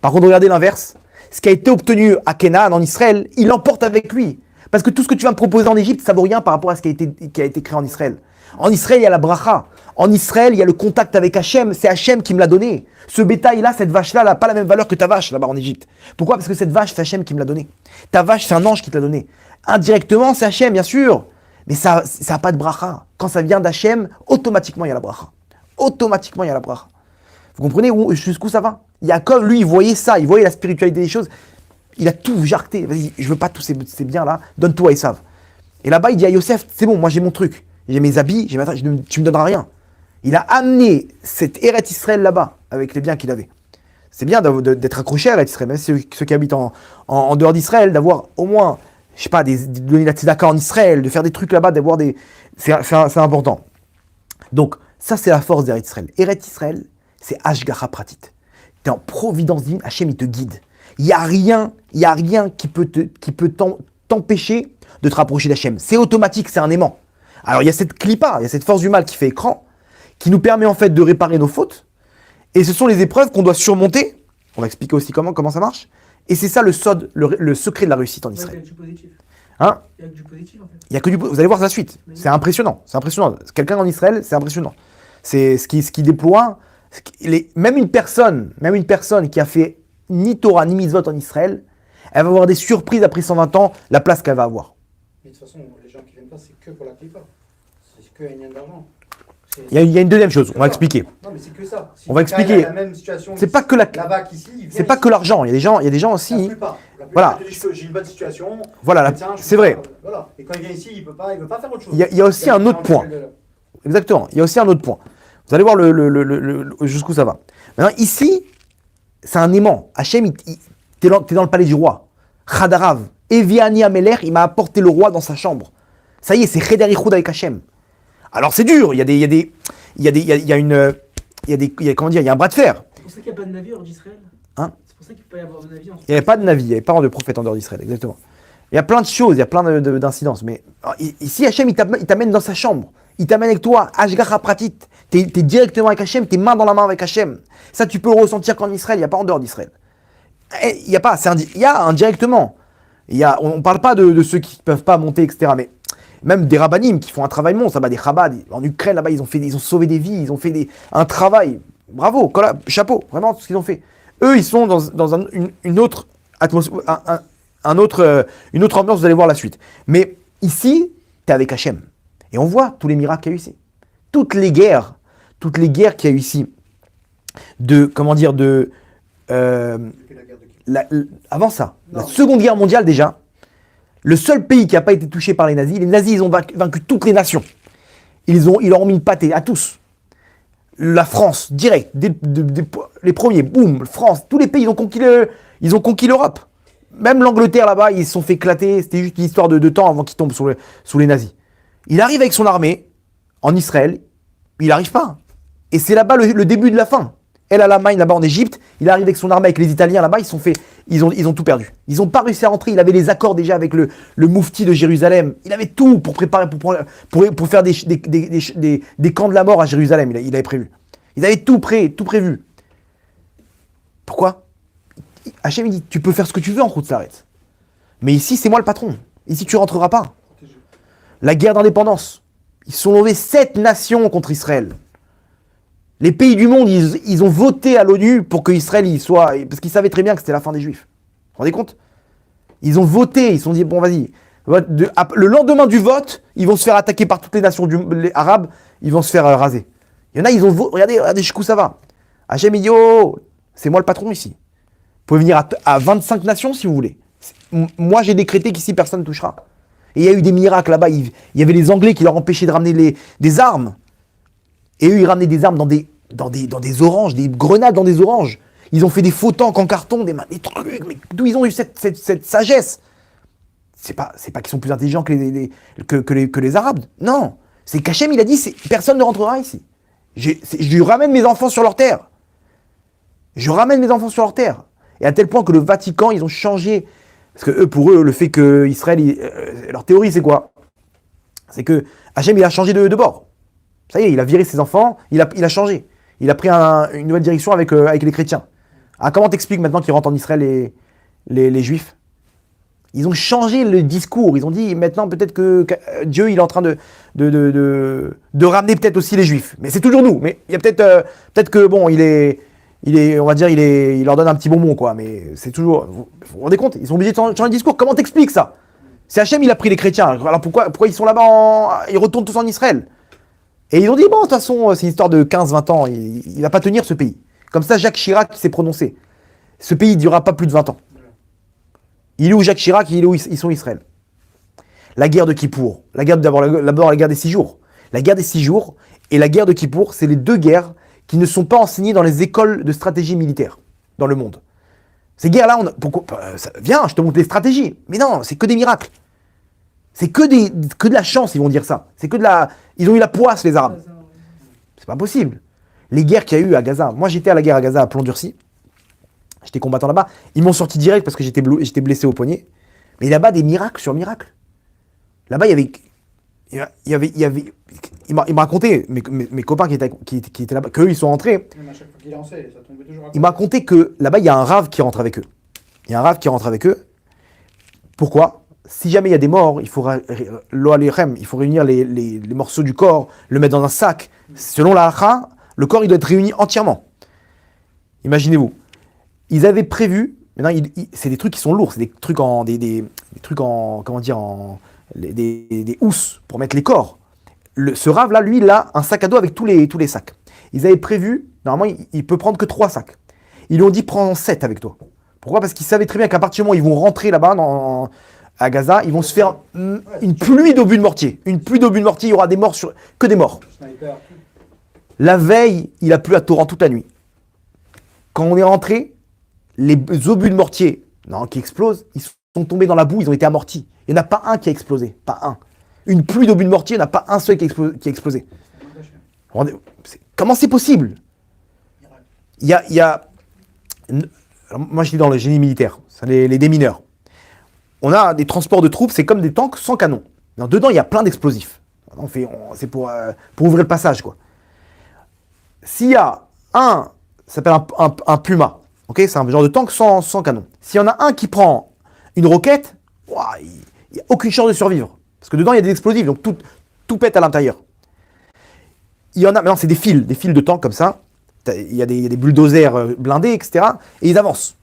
Par contre, regardez l'inverse. Ce qui a été obtenu à Canaan, en Israël, il l'emporte avec lui. Parce que tout ce que tu vas me proposer en Égypte, ça ne vaut rien par rapport à ce qui a été créé en Israël. En Israël, il y a la bracha. En Israël, il y a le contact avec Hachem. C'est Hachem qui me l'a donné. Ce bétail-là, cette vache-là, elle n'a pas la même valeur que ta vache là-bas en Égypte. Pourquoi? Parce que cette vache, c'est Hachem qui me l'a donnée. Ta vache, c'est un ange qui te l'a donnée. Indirectement, c'est Hachem, bien sûr. Mais ça n'a pas de bracha. Quand ça vient d'Hachem, automatiquement, il y a la bracha. Automatiquement, il y a la bracha. Vous comprenez jusqu'où ça va? Yaakov, lui, il voyait ça. Il voyait la spiritualité des choses. Il a tout jarté. Vas-y, je veux pas tous ces biens-là. Donne tout à Esav. Et là-bas, il dit à Yosef, c'est bon, moi j'ai mon truc. J'ai mes habits, tu me donneras rien. Il a amené cette Eretz Israël là-bas, avec les biens qu'il avait. C'est bien d'être accroché à Eretz Israël, même ceux qui habitent en dehors d'Israël, d'avoir au moins, je sais pas, de donner la tzedaka en Israël, de faire des trucs là-bas, d'avoir des... C'est important. Donc, ça c'est la force d'Eretz Israël. Eretz Israël, c'est Ashgacha Pratit. Tu es en providence divine, Hachem il te guide. Il n'y a rien qui peut t'empêcher de te rapprocher d'Hachem. C'est automatique, c'est un aimant. Alors il y a cette clipa, il y a cette force du mal qui fait écran, qui nous permet en fait de réparer nos fautes. Et ce sont les épreuves qu'on doit surmonter. On va expliquer aussi comment ça marche. Et c'est ça le secret de la réussite en Israël. Il y a que du positif. Hein? Il y a que du positif en fait. Il y a que vous allez voir la suite. C'est impressionnant. Quelqu'un en Israël, c'est impressionnant. C'est ce qui déploie. Même une personne qui a fait ni Torah ni Mitzvot en Israël, elle va avoir des surprises après 120 ans, la place qu'elle va avoir. Mais de toute façon, les gens qui viennent pas, c'est que pour la clipa. C'est que un d'argent. Il y a une deuxième chose, on va expliquer. Non, mais c'est que ça. Si on va expliquer. La même situation c'est pas que la vac ici, c'est pas que l'argent. Il y a des gens aussi. La plupart, voilà. J'ai une bonne situation. Voilà, c'est vrai. Voilà. Et quand il vient ici, il veut pas faire autre chose. Il y a aussi un autre point. Exactement. Il y a aussi un autre point. Vous allez voir jusqu'où ça va. Maintenant, ici, c'est un aimant. Hachem, t'es dans le palais du roi. Chadarav. Eviani Ameler, il m'a apporté le roi dans sa chambre. Ça y est, c'est Cheder Ichoud avec Hachem. Alors c'est dur, il y a un bras de fer. C'est pour ça qu'il n'y a pas de navire hors d'Israël. Hein? C'est pour ça qu'il ne peut pas y avoir de navire. Il n'y avait pas de navire, il n'y avait pas de prophète en dehors d'Israël, exactement. Il y a plein de choses, il y a plein d'incidences. Mais ici, Hachem, il t'amène dans sa chambre. Il t'amène avec toi, Ashgacha Pratit. T'es directement avec Hachem, t'es main dans la main avec Hachem. Ça, tu peux le ressentir qu'en Israël, il n'y a pas en dehors d'Israël. Il y a indirectement. On ne parle pas de ceux qui ne peuvent pas monter, etc. Mais même des rabbanim qui font un travail monstre, des Chabad, en Ukraine, là-bas, ils ont sauvé des vies, ils ont fait un travail. Bravo, chapeau, vraiment, tout ce qu'ils ont fait. Eux, ils sont dans une autre atmosphère, une autre ambiance, vous allez voir la suite. Mais ici, tu es avec Hachem. Et on voit tous les miracles qu'il y a eu ici. Toutes les guerres qu'il y a eu ici, avant ça, la Seconde Guerre mondiale déjà, le seul pays qui n'a pas été touché par les nazis, ils ont vaincu toutes les nations. Ils leur ont mis une pâtée à tous. La France, direct, les premiers, boum, France, tous les pays, ils ont conquis l'Europe. Même l'Angleterre là-bas, ils se sont fait éclater, c'était juste une histoire de temps avant qu'ils tombent sous les nazis. Il arrive avec son armée, en Israël, il n'arrive pas. Et c'est là-bas le début de la fin. Elle à l'Allemagne, là-bas en Égypte, il arrive avec son armée, avec les Italiens là-bas, ils ont tout perdu. Ils n'ont pas réussi à rentrer, il avait les accords déjà avec le moufti de Jérusalem. Il avait tout pour préparer, pour faire des camps de la mort à Jérusalem, il avait prévu. Ils avaient tout prêt, tout prévu. Pourquoi ? Hachem il dit, tu peux faire ce que tu veux en Khoutzaretz. Mais ici, c'est moi le patron. Ici, tu ne rentreras pas. La guerre d'indépendance. Ils sont levés 7 nations contre Israël. Les pays du monde, ils ont voté à l'ONU pour que Israël y soit... Parce qu'ils savaient très bien que c'était la fin des Juifs. Vous vous rendez compte ? Ils ont voté, ils se sont dit, bon vas-y. Le lendemain du vote, ils vont se faire attaquer par toutes les nations arabes, ils vont se faire raser. Il y en a, ils ont voté, regardez jusqu'où ça va. Hachem il dit, oh, c'est moi le patron ici. Vous pouvez venir à 25 nations si vous voulez. Moi j'ai décrété qu'ici personne ne touchera. Et il y a eu des miracles là-bas, il y avait les Anglais qui leur empêchaient de ramener des armes. Et eux, ils ramenaient des armes dans des oranges, des grenades dans des oranges. Ils ont fait des faux tanks en carton, des trucs. Mais d'où ils ont eu cette sagesse ? C'est pas qu'ils sont plus intelligents que les Arabes. Non. C'est qu'Hachem, il a dit, personne ne rentrera ici. Je ramène mes enfants sur leur terre. Et à tel point que le Vatican, ils ont changé. Parce que pour eux, le fait que Israël, leur théorie, c'est quoi ? C'est que Hachem, il a changé de bord. Ça y est, il a viré ses enfants, il a changé. Il a pris une nouvelle direction avec les chrétiens. Ah, comment t'expliques maintenant qu'ils rentrent en Israël les Juifs ? Ils ont changé le discours. Ils ont dit maintenant peut-être que Dieu il est en train de ramener peut-être aussi les Juifs. Mais c'est toujours nous. Mais il y a peut-être que bon, on va dire il leur donne un petit bonbon quoi. Mais c'est toujours. Vous vous rendez compte ? Ils sont obligés de changer le discours. Comment t'expliques ça ? C'est Hachem il a pris les chrétiens. Alors pourquoi ils sont là-bas ils retournent tous en Israël ? Et ils ont dit, bon, de toute façon, c'est une histoire de 15-20 ans, il ne va pas tenir ce pays. Comme ça, Jacques Chirac s'est prononcé. Ce pays ne durera pas plus de 20 ans. Il est où Jacques Chirac, il est où ils sont Israël. La guerre de Kippour, d'abord la guerre des 6 jours. La guerre des 6 jours et la guerre de Kippour, c'est les 2 guerres qui ne sont pas enseignées dans les écoles de stratégie militaire dans le monde. Ces guerres-là, viens, je te montre les stratégies. Mais non, c'est que des miracles. C'est que de la chance, ils vont dire ça. C'est que ils ont eu la poisse, les Arabes. C'est pas possible. Les guerres qu'il y a eu à Gaza. Moi, j'étais à la guerre à Gaza à Plomb-Durcy. J'étais combattant là-bas. Ils m'ont sorti direct parce que j'étais blessé au poignet. Mais là-bas, des miracles sur miracles. Là-bas, il m'a raconté, mes copains qui étaient là-bas, qu'eux, ils sont rentrés. Même à chaque fois qu'il lançait, ça tombait toujours à Il m'a raconté que là-bas, il y a un rave qui rentre avec eux. Pourquoi ? Si jamais il y a des morts, il faut réunir les morceaux du corps, le mettre dans un sac. Selon la halakha, le corps il doit être réuni entièrement. Imaginez-vous. Ils avaient prévu, maintenant c'est des trucs qui sont lourds, c'est des trucs des housses pour mettre les corps. Ce rave là, lui, il a un sac à dos avec tous les sacs. Ils avaient prévu, normalement il peut prendre que 3 sacs. Ils lui ont dit prends 7 avec toi. Pourquoi ? Parce qu'ils savaient très bien qu'à partir du moment où ils vont rentrer là-bas à Gaza, ils vont se faire une pluie d'obus de mortier. Une pluie d'obus de mortier, il y aura des morts que des morts. La veille, il a plu à torrent toute la nuit. Quand on est rentré, les obus de mortier qui explosent, ils sont tombés dans la boue, ils ont été amortis. Il n'y en a pas un qui a explosé, pas un. Une pluie d'obus de mortier, il n'y en a pas un seul qui a explosé. Comment c'est possible? Il y a alors, moi, j'étais dans le génie militaire, c'est les démineurs. On a des transports de troupes, c'est comme des tanks sans canon. Alors, dedans, il y a plein d'explosifs. C'est pour ouvrir le passage, quoi. S'il y a ça s'appelle un Puma, ok, c'est un genre de tank sans canon. S'il y en a un qui prend une roquette, ouah, il n'y a aucune chance de survivre. Parce que dedans, il y a des explosifs, donc tout pète à l'intérieur. Il y en a, maintenant, c'est des fils de tanks comme ça. Il y a des bulldozers blindés, etc. Et ils avancent.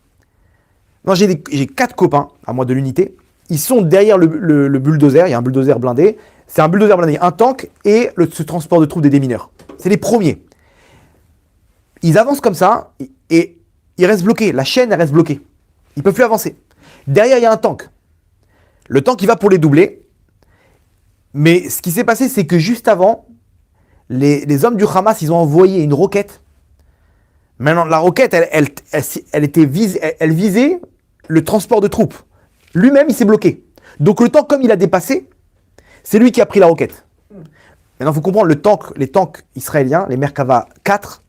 Moi, j'ai 4 copains, à moi de l'unité. Ils sont derrière le bulldozer. Il y a un bulldozer blindé. C'est un bulldozer blindé, un tank et ce transport de troupes des démineurs. C'est les premiers. Ils avancent comme ça et ils restent bloqués. La chaîne, elle reste bloquée. Ils ne peuvent plus avancer. Derrière, il y a un tank. Le tank, il va pour les doubler. Mais ce qui s'est passé, c'est que juste avant, les hommes du Hamas, ils ont envoyé une roquette. Maintenant, la roquette, elle visait le transport de troupes. Lui-même, il s'est bloqué. Donc le tank, comme il a dépassé, c'est lui qui a pris la roquette. Maintenant, il faut comprendre, les tanks israéliens, les Merkava 4,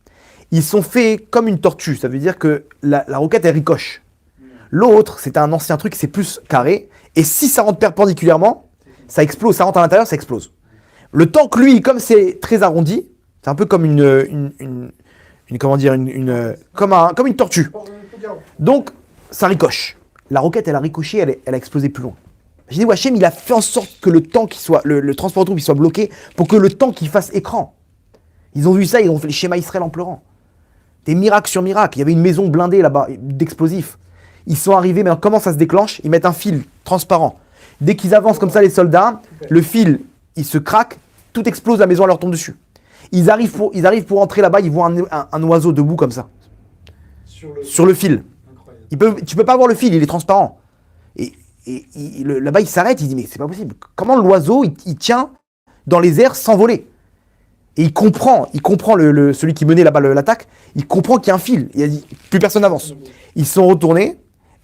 ils sont faits comme une tortue. Ça veut dire que la roquette, elle ricoche. L'autre, c'est un ancien truc, c'est plus carré. Et si ça rentre perpendiculairement, ça explose. Ça rentre à l'intérieur, ça explose. Le tank, lui, comme c'est très arrondi, c'est un peu comme comme une tortue. Donc, ça ricoche. La roquette, elle a ricoché, elle a explosé plus loin. J'ai dit, Hachem, il a fait en sorte que le tank, le transport de troupes, il soit bloqué pour que le tank, il fasse écran. Ils ont vu ça, ils ont fait le schéma Israël en pleurant. Des miracles sur miracles. Il y avait une maison blindée là-bas, d'explosifs. Ils sont arrivés, mais comment ça se déclenche? Ils mettent un fil transparent. Dès qu'ils avancent comme ça, les soldats, le fil, il se craque, tout explose, la maison, elle leur tombe dessus. Ils arrivent pour entrer là-bas, ils voient un oiseau debout comme ça. Sur le fil. Tu peux pas voir le fil, il est transparent. Et là-bas, il s'arrête, il dit, mais c'est pas possible. Comment l'oiseau, il tient dans les airs sans voler? Et il comprend celui qui menait là-bas l'attaque, il comprend qu'il y a un fil. Il a dit, plus personne n'avance. Ils sont retournés,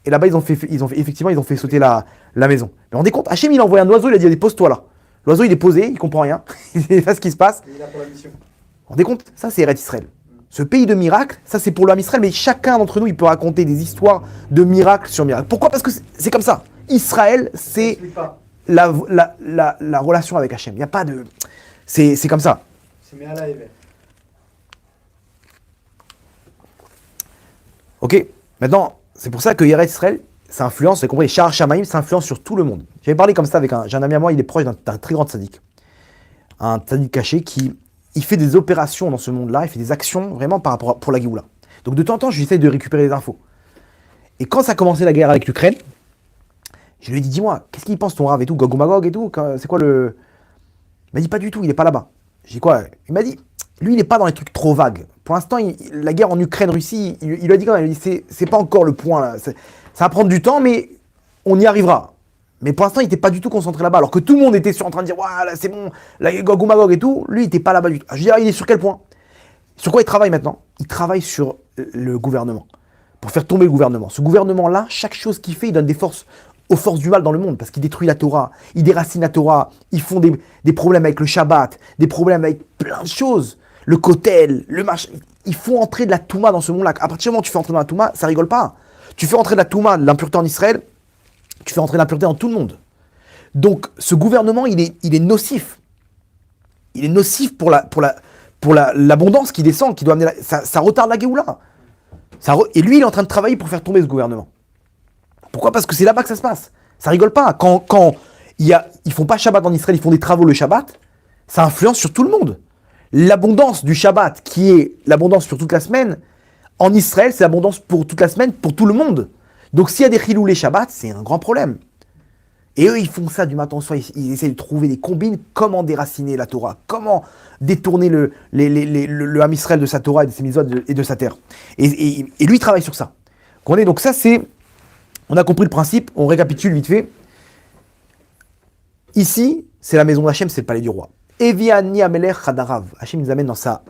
et là-bas, ils ont fait sauter la maison. Mais vous vous rendez compte, Hachem, il a envoyé un oiseau, il a dit, pose-toi là. L'oiseau, il est posé, il comprend rien. Il sait pas ce qui se passe. Il est là pour la mission. Vous vous rendez compte? Ça, c'est Eretz Israël. Ce pays de miracles, ça, c'est pour l'homme Israël, mais chacun d'entre nous, il peut raconter des histoires de miracles sur miracles. Pourquoi? Parce que c'est comme ça. Israël, c'est la relation avec Hachem. Il n'y a pas de... C'est comme ça. C'est Méala et Ver. Ok, maintenant, c'est pour ça que Eretz Israël, ça influence, vous avez compris, Sha'ar Shamayim, ça influence sur tout le monde. J'avais parlé comme ça avec j'ai un ami à moi, il est proche d'un très grand tzaddik. Un tzaddik caché il fait des opérations dans ce monde-là, il fait des actions vraiment pour la Géoula. Donc de temps en temps, j'essaie de récupérer des infos. Et quand ça a commencé la guerre avec l'Ukraine, je lui ai dit, dis-moi, qu'est-ce qu'il pense ton Rav et tout, Gog ou Magog et tout, c'est quoi le... Il m'a dit, pas du tout, il n'est pas là-bas. J'ai dit quoi? Il m'a dit, lui, il n'est pas dans les trucs trop vagues. Pour l'instant, la guerre en Ukraine-Russie, il lui a dit quand même, il a dit, c'est pas encore le point là. Ça va prendre du temps, mais on y arrivera. Mais pour l'instant, il n'était pas du tout concentré là-bas. Alors que tout le monde était en train de dire, voilà, c'est bon, la Gog ou Magog et tout. Lui, il n'était pas là-bas du tout. Je dis, il est sur quel point? Sur quoi il travaille maintenant? Il travaille sur le gouvernement. Pour faire tomber le gouvernement. Ce gouvernement-là, chaque chose qu'il fait, il donne des forces aux forces du mal dans le monde. Parce qu'il détruit la Torah, il déracine la Torah, ils font des problèmes avec le Shabbat, des problèmes avec plein de choses. Le kotel, le machin. Ils font entrer de la Touma dans ce monde-là. À partir du moment où tu fais entrer dans la Touma, ça rigole pas. Tu fais entrer de la Touma, de l'impureté en Israël, tu fais entrer de l'impureté dans tout le monde. Donc, ce gouvernement, il est nocif. Il est nocif pour l'abondance qui descend, qui doit amener ça retarde la Géoula. Et lui, il est en train de travailler pour faire tomber ce gouvernement. Pourquoi? Parce que c'est là-bas que ça se passe. Ça rigole pas. Quand ils font pas Shabbat en Israël, ils font des travaux le Shabbat, ça influence sur tout le monde. L'abondance du Shabbat, qui est l'abondance sur toute la semaine, en Israël, c'est l'abondance pour toute la semaine, pour tout le monde. Donc s'il y a des chilou les Shabbat, c'est un grand problème. Et eux, ils font ça du matin au soir, ils essaient de trouver des combines, comment déraciner la Torah, comment détourner le Ham Israël de sa Torah et de ses mitzvot et de sa terre. Et lui, il travaille sur ça. Donc ça, on a compris le principe, on récapitule vite fait. Ici, c'est la maison d'Hachem, c'est le palais du roi. Eviani Amelech Chadarav. Hachem nous amène dans sa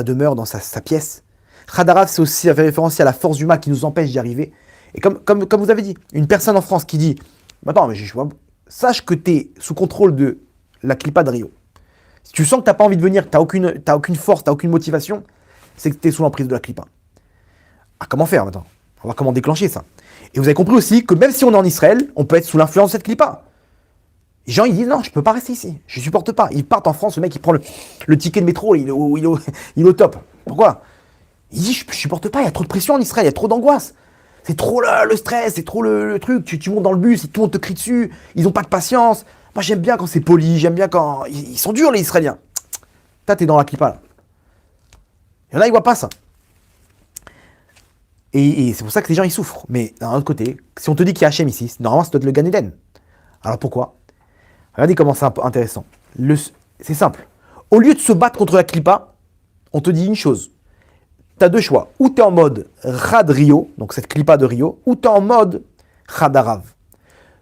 demeure, dans sa pièce. Chadarav, c'est aussi, ça fait référence à la force du mal qui nous empêche d'y arriver. Et comme vous avez dit, une personne en France qui dit, attends, mais sache que tu es sous contrôle de la clipa de Rio. Si tu sens que tu n'as pas envie de venir, que tu n'as aucune force, tu n'as aucune motivation, c'est que tu es sous l'emprise de la clipa. Ah, comment faire maintenant? On va voir comment déclencher ça. Et vous avez compris aussi que même si on est en Israël, on peut être sous l'influence de cette clipa. Les gens, ils disent non, je peux pas rester ici, je supporte pas. Ils partent en France, le mec, il prend le ticket de métro, il est au top. Pourquoi? Il dit, je supporte pas, il y a trop de pression en Israël, il y a trop d'angoisse. C'est trop le stress, c'est trop le truc. Tu montes dans le bus et tout le monde te crie dessus, ils ont pas de patience. Moi, j'aime bien quand c'est poli, j'aime bien quand. Ils sont durs, les Israéliens. T'es dans la clipa, là. Il y en a, ils voient pas ça. Et c'est pour ça que les gens, ils souffrent. Mais d'un autre côté, si on te dit qu'il y a Hachem ici, normalement, ça doit être le Gan Eden. Alors pourquoi? Regardez comment c'est intéressant. C'est simple. Au lieu de se battre contre la clipa, on te dit une chose. Tu as deux choix. Ou tu es en mode Rad Rio, donc cette clipa de Rio, ou tu es en mode Rad Arav.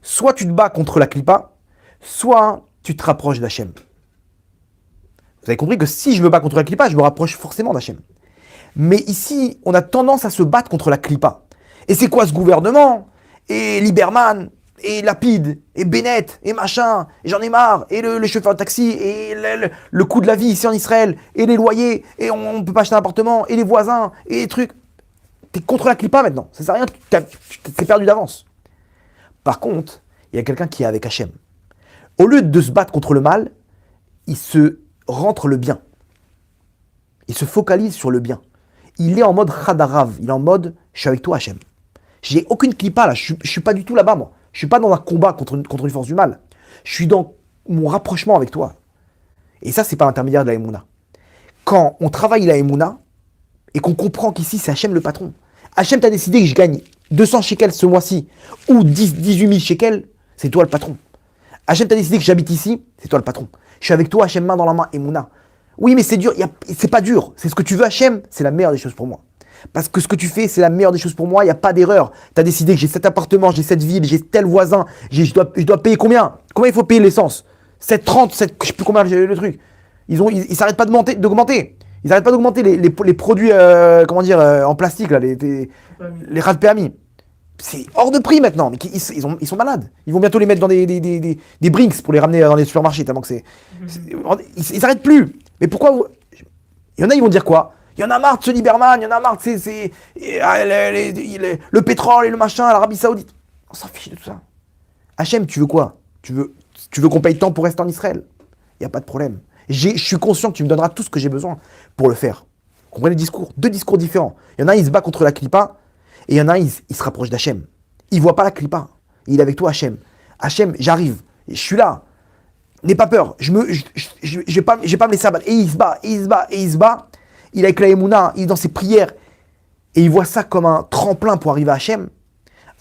Soit tu te bats contre la clipa, soit tu te rapproches d'Hachem. Vous avez compris que si je me bats contre la clipa, je me rapproche forcément d'Hachem. Mais ici, on a tendance à se battre contre la clipa. Et c'est quoi ce gouvernement? Et Lieberman, et Lapide, et Bennett, et machin, et j'en ai marre, et le chauffeur de taxi, et le coût de la vie ici en Israël, et les loyers, et on ne peut pas acheter un appartement, et les voisins, et les trucs. T'es contre la clipa maintenant, ça sert à rien, t'es perdu d'avance. Par contre, il y a quelqu'un qui est avec Hachem. Au lieu de se battre contre le mal, il se rentre le bien. Il se focalise sur le bien. Il est en mode Khadarav, il est en mode je suis avec toi Hachem. J'ai aucune clipa là, je suis pas du tout là-bas moi. Je suis pas dans un combat contre une force du mal. Je suis dans mon rapprochement avec toi. Et ça, c'est pas l'intermédiaire de la Emouna. Quand on travaille la Emouna et qu'on comprend qu'ici, c'est Hachem le patron. Hachem t'a décidé que je gagne 200 shekels ce mois-ci ou 18 000 shekels, c'est toi le patron. Hachem t'a décidé que j'habite ici, c'est toi le patron. Je suis avec toi, Hachem, main dans la main, Emouna. Oui, mais c'est dur, c'est pas dur. C'est ce que tu veux, Hachem, c'est la meilleure des choses pour moi. Parce que ce que tu fais, c'est la meilleure des choses pour moi, il n'y a pas d'erreur. Tu as décidé que j'ai cet appartement, j'ai cette ville, j'ai tel voisin, je dois payer combien? Combien il faut payer l'essence? 7,30, je sais plus combien le truc. Ils s'arrêtent pas d'augmenter. Ils n'arrêtent pas d'augmenter les produits en plastique, là, les rad PMI. C'est hors de prix maintenant, mais ils sont malades. Ils vont bientôt les mettre dans des Brinks pour les ramener dans les supermarchés, tellement que ils s'arrêtent plus. Mais pourquoi Il y en a, ils vont dire quoi? Il y en a marre de ce Lieberman, il y en a marre de le pétrole et le machin, l'Arabie Saoudite. On s'en fiche de tout ça. Hachem, tu veux quoi? Tu veux qu'on paye tant pour rester en Israël? Il n'y a pas de problème. Je suis conscient que tu me donneras tout ce que j'ai besoin pour le faire. Vous comprenez le discours? Deux discours différents. Il y en a un, il se bat contre la clipa, et il y en a un, il se rapproche d'Hachem. Il ne voit pas la clipa. Il est avec toi, Hachem. Hachem, j'arrive. Je suis là. N'aie pas peur. Je vais pas me laisser abattre. Et il se bat, et il se bat, et il se bat. Il est avec la Emouna, il est dans ses prières. Et il voit ça comme un tremplin pour arriver à Hachem.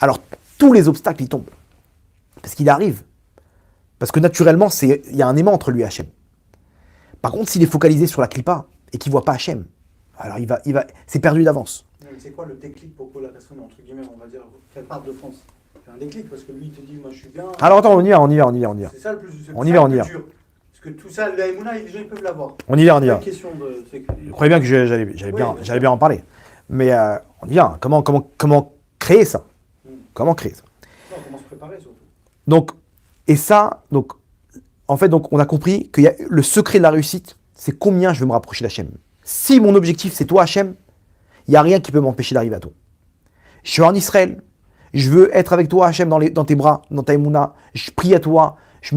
Alors, tous les obstacles, ils tombent. Parce qu'il arrive. Parce que naturellement, il y a un aimant entre lui et Hachem. Par contre, s'il est focalisé sur la clipa et qu'il ne voit pas Hachem, alors c'est perdu d'avance. C'est quoi le déclic pour que la personne, entre guillemets, on va dire, qu'elle parte de France? C'est un déclic parce que lui, il te dit, moi je suis bien. Alors attends, on y va. C'est ça le plus On y va. dur. Parce que tout ça, la Emouna, les gens ils peuvent l'avoir. On y va. Je croyais bien que j'allais bien en parler. Mais on y va. Comment créer ça? Comment créer ça? Non, comment se préparer surtout. Donc, on a compris que le secret de la réussite, c'est combien je veux me rapprocher d'Hachem. Si mon objectif, c'est toi, Hachem, il n'y a rien qui peut m'empêcher d'arriver à toi. Je suis en Israël, je veux être avec toi, Hachem, dans tes bras, dans ta Emouna, je prie à toi, je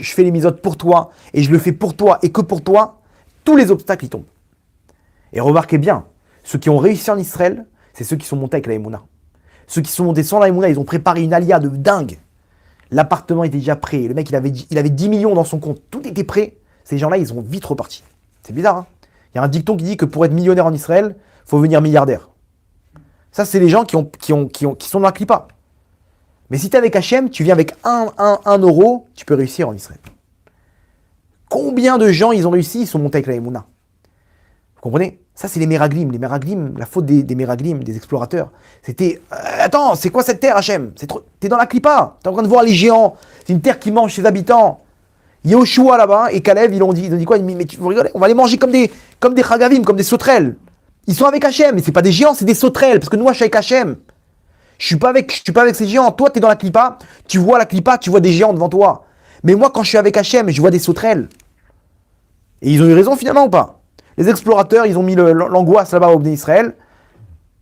fais les misotes pour toi, et je le fais pour toi, et que pour toi, tous les obstacles, ils tombent. Et remarquez bien, ceux qui ont réussi en Israël, c'est ceux qui sont montés avec la Emouna. Ceux qui sont montés sans la Emouna, ils ont préparé une alia de dingue. L'appartement était déjà prêt, le mec, il avait 10 millions dans son compte, tout était prêt. Ces gens-là, ils ont vite reparti. C'est bizarre, hein? Il y a un dicton qui dit que pour être millionnaire en Israël, il faut devenir milliardaire. Ça, c'est les gens qui sont dans la clipa. Mais si tu es avec Hachem, tu viens avec 1 euro, tu peux réussir en Israël. Combien de gens ils ont réussi, ils sont montés avec la Emouna? Vous comprenez? Ça, c'est les Meraglim. Les Meraglim, la faute des Meraglim, des explorateurs, c'était attends, c'est quoi cette terre, Hachem? T'es dans la clipa, t'es en train de voir les géants. C'est une terre qui mange ses habitants. Yehoshua là-bas et Caleb, ils ont dit quoi? Mais tu vous rigolez? On va les manger comme des chagavim, comme des sauterelles. Ils sont avec Hachem, mais c'est pas des géants, c'est des sauterelles. Parce que moi, je suis avec Hachem. Je suis pas avec ces géants. Toi, tu es dans la clipa, tu vois la clipa, tu vois des géants devant toi. Mais moi, quand je suis avec Hachem, je vois des sauterelles. Et ils ont eu raison finalement ou pas? Les explorateurs, ils ont mis l'angoisse là-bas au Bnei Israël.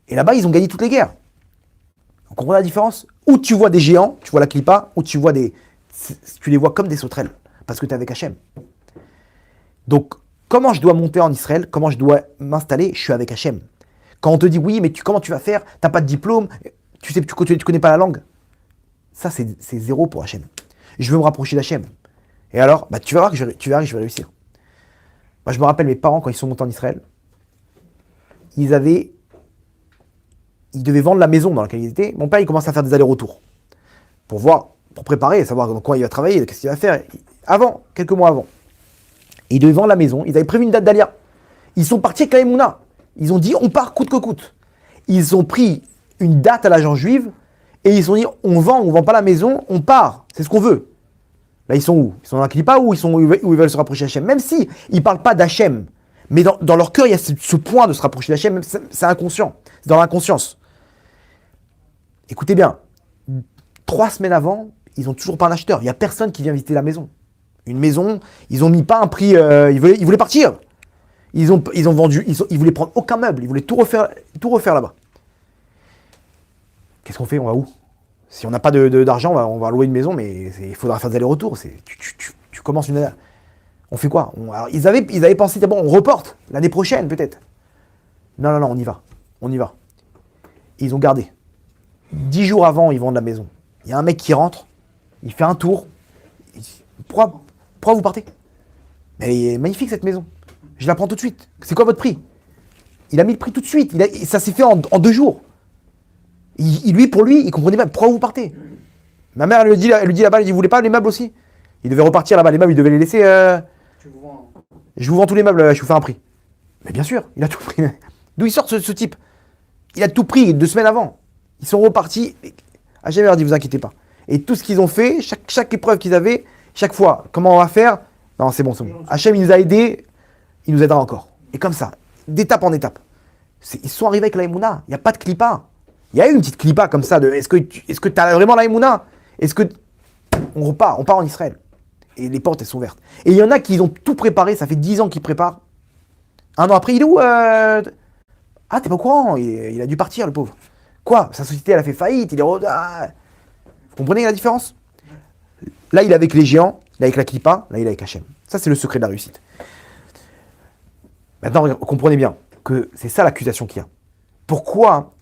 Et là-bas, ils ont gagné toutes les guerres. Vous comprenez la différence? Ou tu vois des géants, tu vois la clipa, ou tu les vois comme des sauterelles. Parce que tu es avec Hachem. Donc, comment je dois monter en Israël? Comment je dois m'installer? Je suis avec Hachem. Quand on te dit, oui, mais comment tu vas faire? Tu n'as pas de diplôme, tu connais pas la langue. Ça, c'est zéro pour Hachem. Je veux me rapprocher d'Hachem. Et alors, tu verras que je vais réussir. Moi, je me rappelle mes parents, quand ils sont montés en Israël, ils devaient vendre la maison dans laquelle ils étaient. Mon père, il commence à faire des allers-retours. Pour préparer, savoir dans quoi il va travailler, qu'est-ce qu'il va faire. Quelques mois avant. Et ils devaient vendre la maison. Ils avaient prévu une date d'alia. Ils sont partis avec la Emouna. Ils ont dit, on part coûte que coûte. Ils ont pris une date à l'agence juive et ils se sont dit, on vend pas la maison, on part. C'est ce qu'on veut. Là, ils sont où? Ils sont dans la Klippa ou où ils veulent se rapprocher d'Hachem? Même si ils ne parlent pas d'Hachem, mais dans leur cœur, il y a ce point de se rapprocher d'Hachem, même c'est inconscient. C'est dans l'inconscience. Écoutez bien, 3 semaines avant, ils n'ont toujours pas un acheteur. Il n'y a personne qui vient visiter la maison. Une maison, ils n'ont mis pas un prix, ils voulaient partir. Ils ont vendu, ils voulaient prendre aucun meuble, ils voulaient tout refaire là-bas. Qu'est-ce qu'on fait? On va où? Si on n'a pas d'argent, on va louer une maison, mais il faudra faire des allers-retours. Tu commences une... On fait quoi? Alors, ils avaient pensé, bon, on reporte, l'année prochaine peut-être. Non, on y va. Et ils ont gardé. 10 jours avant, ils vendent la maison. Il y a un mec qui rentre, il fait un tour. Il dit, pourquoi vous partez? Elle est magnifique cette maison. Je la prends tout de suite. C'est quoi votre prix? Il a mis le prix tout de suite. Ça s'est fait en 2 jours. Pour lui, il comprenait pas. Pourquoi vous partez? Ma mère, elle lui dit là-bas, elle dit, vous voulez pas les meubles aussi? Il devait repartir là-bas, les meubles, il devait les laisser. Je vous vends tous les meubles, je vous fais un prix. Mais bien sûr, il a tout pris. D'où il sort ce type? Il a tout pris 2 semaines avant. Ils sont repartis. Hachem leur dit, vous inquiétez pas. Et tout ce qu'ils ont fait, chaque épreuve qu'ils avaient, chaque fois, comment on va faire? Non, c'est bon. Hachem, il nous a aidés, il nous aidera encore. Et comme ça, d'étape en étape. Ils sont arrivés avec la Emouna. Il n'y a pas de clipa. Il y a eu une petite clipa comme ça de est-ce que tu as vraiment la Emouna? Est-ce que on part en Israël? Et les portes, elles sont ouvertes. Et il y en a qui ont tout préparé, ça fait 10 ans qu'ils préparent. 1 an après, il est où Ah, t'es pas au courant, il a dû partir, le pauvre. Quoi? Sa société, elle a fait faillite, il est... Vous comprenez la différence? Là, il est avec les géants, il est avec la Klippa, là, il est avec Hachem. Ça, c'est le secret de la réussite. Maintenant, comprenez bien que c'est ça l'accusation qu'il y a. Pourquoi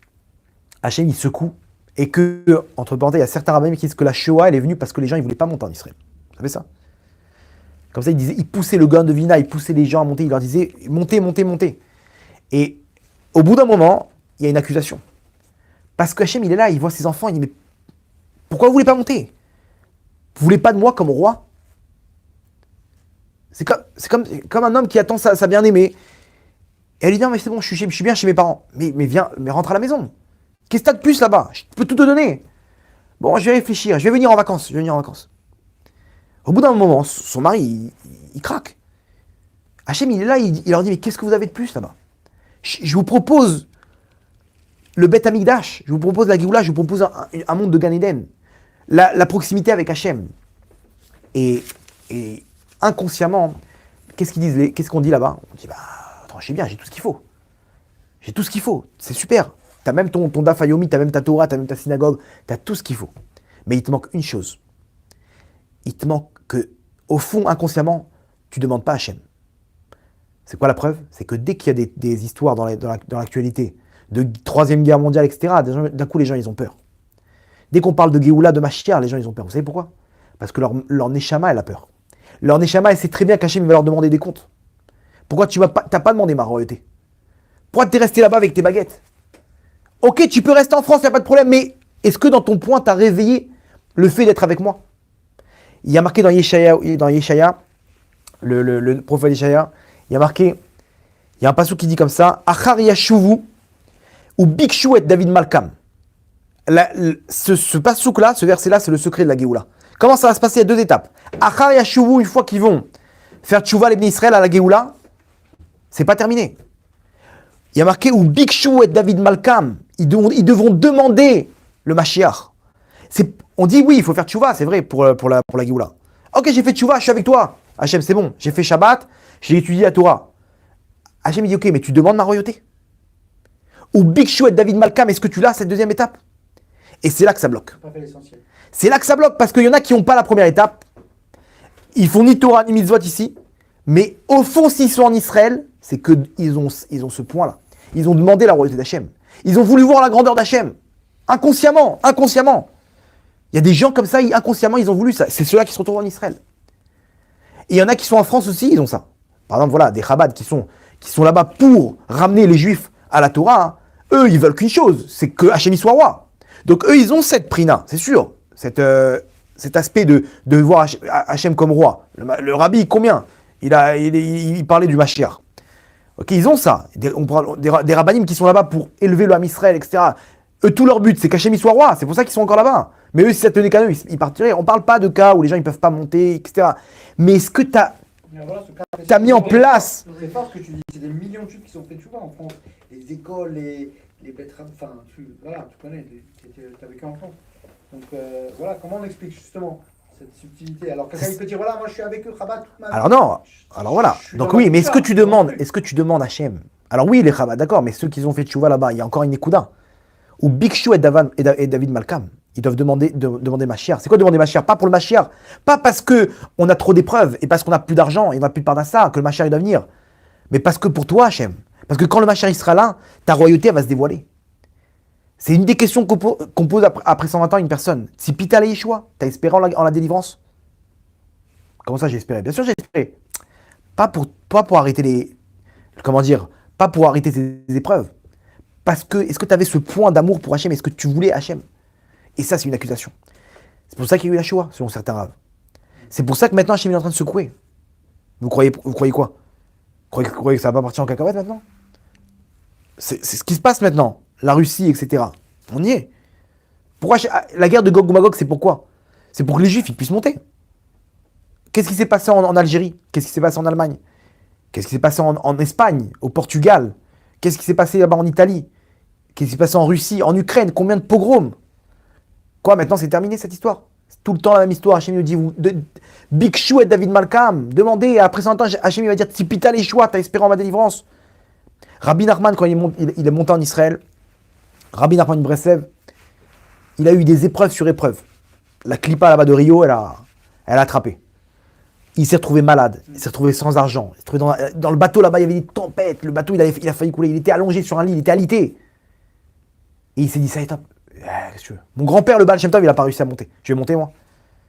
Hachem, il secoue et que, entre parenthèses, il y a certains rabbins qui disent que la Shoah, elle est venue parce que les gens, ils ne voulaient pas monter en Israël. Vous savez ça? Comme ça, il poussait le Gaon de Vilna, il poussait les gens à monter, il leur disait montez. Et au bout d'un moment, il y a une accusation. Parce que Hachem, il est là, il voit ses enfants, il dit mais pourquoi vous voulez pas monter? Vous voulez pas de moi comme roi? C'est comme un homme qui attend sa bien-aimée. Et elle lui dit non mais c'est bon, je suis bien chez mes parents. Mais viens, mais rentre à la maison. Qu'est-ce que t'as de plus là-bas? Je peux tout te donner. Bon, je vais réfléchir, je vais venir en vacances. Au bout d'un moment, son mari, il craque. Hachem, il est là, il leur dit, mais qu'est-ce que vous avez de plus là-bas? Je vous propose le Beth Amikdash, je vous propose la Géoula, je vous propose un monde de Gan Eden. La proximité avec Hachem. Et inconsciemment, qu'est-ce qu'on dit là-bas? On dit, attends, je sais bien, j'ai tout ce qu'il faut. C'est super. T'as même ton Daf Yomi, t'as même ta Torah, t'as même ta synagogue, t'as tout ce qu'il faut. Mais il te manque une chose. Il te manque que, au fond, inconsciemment, tu ne demandes pas à Hachem. C'est quoi la preuve? C'est que dès qu'il y a des histoires dans l'actualité, de 3e guerre mondiale, etc., d'un coup, les gens, ils ont peur. Dès qu'on parle de Géoula, de Mashiach, les gens, ils ont peur. Vous savez pourquoi? Parce que leur Neshama, elle a peur. Leur Neshama, elle sait très bien qu'Hachem va leur demander des comptes. Pourquoi tu n'as pas demandé ma royauté? Pourquoi t'es resté là-bas avec tes baguettes? Ok, tu peux rester en France, il n'y a pas de problème, mais est-ce que dans ton point, tu as réveillé le fait d'être avec moi? Il y a marqué dans Yeshaya, le prophète Yeshaya, il y a un passage qui dit comme ça, Achar Yashuvu ou Bikshu et David Malkam. Ce passage-là, ce verset-là, c'est le secret de la Géoula. Comment ça va se passer? Il y a 2 étapes. Achar Yashuvu, une fois qu'ils vont faire tchouva les Bnei Israël à la Géoula, c'est pas terminé. Il y a marqué ou Bikshu et David Malkam, ils devront demander le Mashiach. On dit oui, il faut faire tchouva, c'est vrai, pour la Géoula. Ok, j'ai fait tchouva, je suis avec toi. Hachem, c'est bon, j'ai fait Shabbat, j'ai étudié la Torah. Hachem, il dit, ok, mais tu demandes ma royauté. Ou Big Shou et David Malkam, est-ce que tu l'as, cette deuxième étape? Et c'est là que ça bloque. Pas fait l'essentiel. C'est là que ça bloque, parce qu'il y en a qui n'ont pas la première étape. Ils font ni Torah ni mitzvot ici. Mais au fond, s'ils sont en Israël, c'est qu'ils ont ce point-là. Ils ont demandé la royauté d'Hachem. Ils ont voulu voir la grandeur d'Hachem. Inconsciemment. Il y a des gens comme ça, inconsciemment, ils ont voulu ça. C'est ceux-là qui se retrouvent en Israël. Et il y en a qui sont en France aussi, ils ont ça. Par exemple, voilà, des Chabad qui sont là-bas pour ramener les Juifs à la Torah. Hein. Eux, ils veulent qu'une chose, c'est que Hachem y soit roi. Donc eux, ils ont cette prina, c'est sûr. Cet aspect de voir Hachem comme roi. Le rabbi, combien il parlait du Mashiach. Ok, ils ont ça. On parle des rabbinim qui sont là-bas pour élever le Ham Israël, etc. Eux, tout leur but, c'est qu'Hachem y soit roi. C'est pour ça qu'ils sont encore là-bas. Mais eux, si ça tenait qu'à eux, ils partiraient. On ne parle pas de cas où les gens ne peuvent pas monter, etc. Mais est-ce que tu as mis en place... C'est fort ce que tu dis. C'est des millions de trucs qui sont faits, tu vois, en France. Les écoles, les betteraves, enfin, tu connais, tu as vécu en France. Donc voilà, comment on explique justement cette subtilité? Alors quelqu'un il peut dire, voilà, moi je suis avec eux, Rabat toute ma vie. Alors non, alors voilà. Donc oui, mais est-ce que tu demandes Hachem? Alors oui, les Rabat, d'accord, mais ceux qui ont fait tchouva là-bas, il y a encore une écouda. Ou Big Shou et David Malkam, ils doivent demander Mashiach. C'est quoi demander Mashiach? Pas pour le Mashiach, pas parce qu'on a trop d'épreuves et parce qu'on n'a plus d'argent et on n'a plus de Parnassa que le Mashiach doit venir, mais parce que pour toi, Hachem. Parce que quand le Mashiach sera là, ta royauté va se dévoiler. C'est une des questions qu'on pose après 120 ans à une personne. Si Pita le Yeshua, t'as espéré en la délivrance? Comment ça j'ai espéré? Bien sûr j'ai espéré. Pas pour arrêter les... Comment dire? Pas pour arrêter tes épreuves. Parce que, est-ce que tu avais ce point d'amour pour Hachem? Est-ce que tu voulais Hachem? Et ça, c'est une accusation. C'est pour ça qu'il y a eu la Shoah, selon certains raves. C'est pour ça que maintenant Hachem est en train de secouer. Vous croyez quoi? Vous croyez que ça va pas partir en cacahuète maintenant? C'est ce qui se passe maintenant. La Russie, etc. On y est. Pourquoi la guerre de Gog ou Magog, c'est pourquoi? C'est pour que les Juifs ils puissent monter. Qu'est-ce qui s'est passé en Algérie? Qu'est-ce qui s'est passé en Allemagne? Qu'est-ce qui s'est passé en Espagne, au Portugal? Qu'est-ce qui s'est passé là-bas en Italie? Qu'est-ce qui s'est passé en Russie, en Ukraine? Combien de pogroms? Quoi, maintenant c'est terminé cette histoire? C'est tout le temps la même histoire. Hachem nous dit, Big Shou et David Malkam, demandez, après 100 ans, Hachem va dire, Tipita les choix, t'as espéré en ma délivrance. Rabbi Nachman, quand il est monté en Israël, Rabbi Nachman Breslev, il a eu des épreuves sur épreuves. La clipa là-bas de Rio, elle a attrapé. Il s'est retrouvé malade, il s'est retrouvé sans argent. Il s'est retrouvé dans le bateau là-bas, il y avait des tempêtes. Le bateau, il a failli couler. Il était allongé sur un lit, il était alité. Et il s'est dit, ça est top. Qu'est-ce que tu veux? Mon grand-père, le Baal Shem Tov, il n'a pas réussi à monter. Je vais monter moi.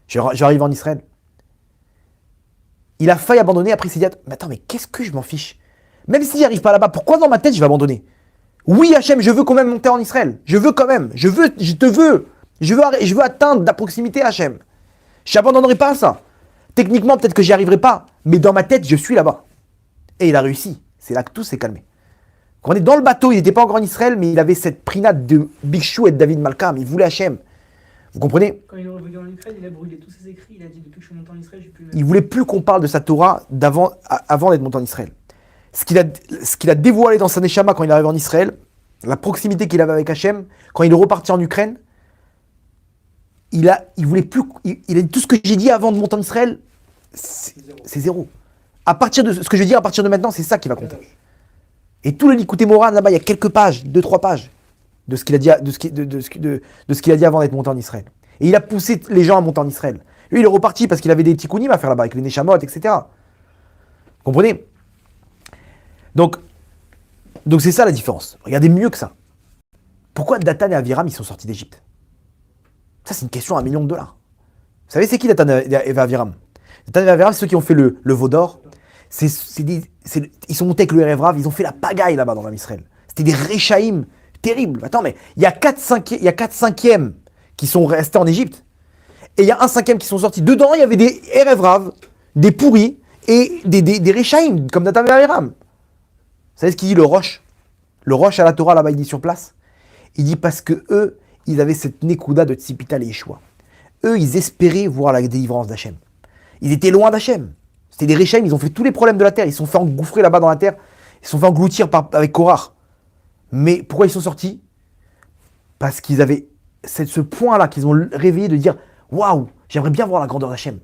J'arrive en Israël. Il a failli abandonner, après il s'est dit, mais attends, mais qu'est-ce que je m'en fiche? Même s'il n'y arrive pas là-bas, pourquoi dans ma tête je vais abandonner? Oui, Hachem, je veux quand même monter en Israël. Je veux quand même. Je te veux. Je veux atteindre la proximité, Hachem. Je n'abandonnerai pas ça. Techniquement, peut-être que j'y arriverai pas. Mais dans ma tête, je suis là-bas. Et il a réussi. C'est là que tout s'est calmé. Quand on est dans le bateau, il n'était pas encore en Israël, mais il avait cette prinade de Big Shou et de David Malkam. Il voulait Hachem. Vous comprenez? Quand il est revenu en Ukraine, il a brûlé tous ses écrits. Il a dit depuis que je suis monté en Israël, j'ai plus. Il voulait plus qu'on parle de sa Torah avant d'être monté en Israël. Ce qu'il a dévoilé dans sa Neshama quand il est arrivé en Israël, la proximité qu'il avait avec Hachem, quand il est reparti en Ukraine, il voulait plus. Il a dit tout ce que j'ai dit avant de monter en Israël, c'est zéro. À partir de ce que je vais dire à partir de maintenant, c'est ça qui va compter. Et tout le Likutei Moharan là-bas, il y a quelques pages, 2-3 pages de ce qu'il a dit, de ce qu'il a dit avant d'être monté en Israël. Et il a poussé les gens à monter en Israël. Lui, il est reparti parce qu'il avait des tikkunim à faire là-bas avec les Neshamot, etc. Vous comprenez? Donc c'est ça la différence. Regardez mieux que ça. Pourquoi Dathan et Aviram ils sont sortis d'Égypte? Ça c'est une question à $1 million. Vous savez c'est qui Dathan et Aviram? Dathan et Aviram c'est ceux qui ont fait le veau d'or. Ils sont montés avec le Erev, ils ont fait la pagaille là-bas dans l'Israël. C'était des Réchaïm terribles. Attends mais il y a 4 cinquièmes qui sont restés en Égypte. Et il y a un cinquième qui sont sortis. Dedans il y avait des Erev, des pourris et des Réchaïm comme Dathan et Aviram. Vous savez ce qu'il dit le Roche? Le Roche à la Torah, là-bas, il dit sur place. Il dit parce que eux, ils avaient cette Nekuda de Tzipita et Yeshua. Eux, ils espéraient voir la délivrance d'Hachem. Ils étaient loin d'Hachem. C'était des Réchaïm, ils ont fait tous les problèmes de la terre. Ils se sont fait engouffrer là-bas dans la terre. Ils se sont fait engloutir avec Korach. Mais pourquoi ils sont sortis? Parce qu'ils avaient ce point-là qu'ils ont réveillé de dire waouh, j'aimerais bien voir la grandeur d'Hachem.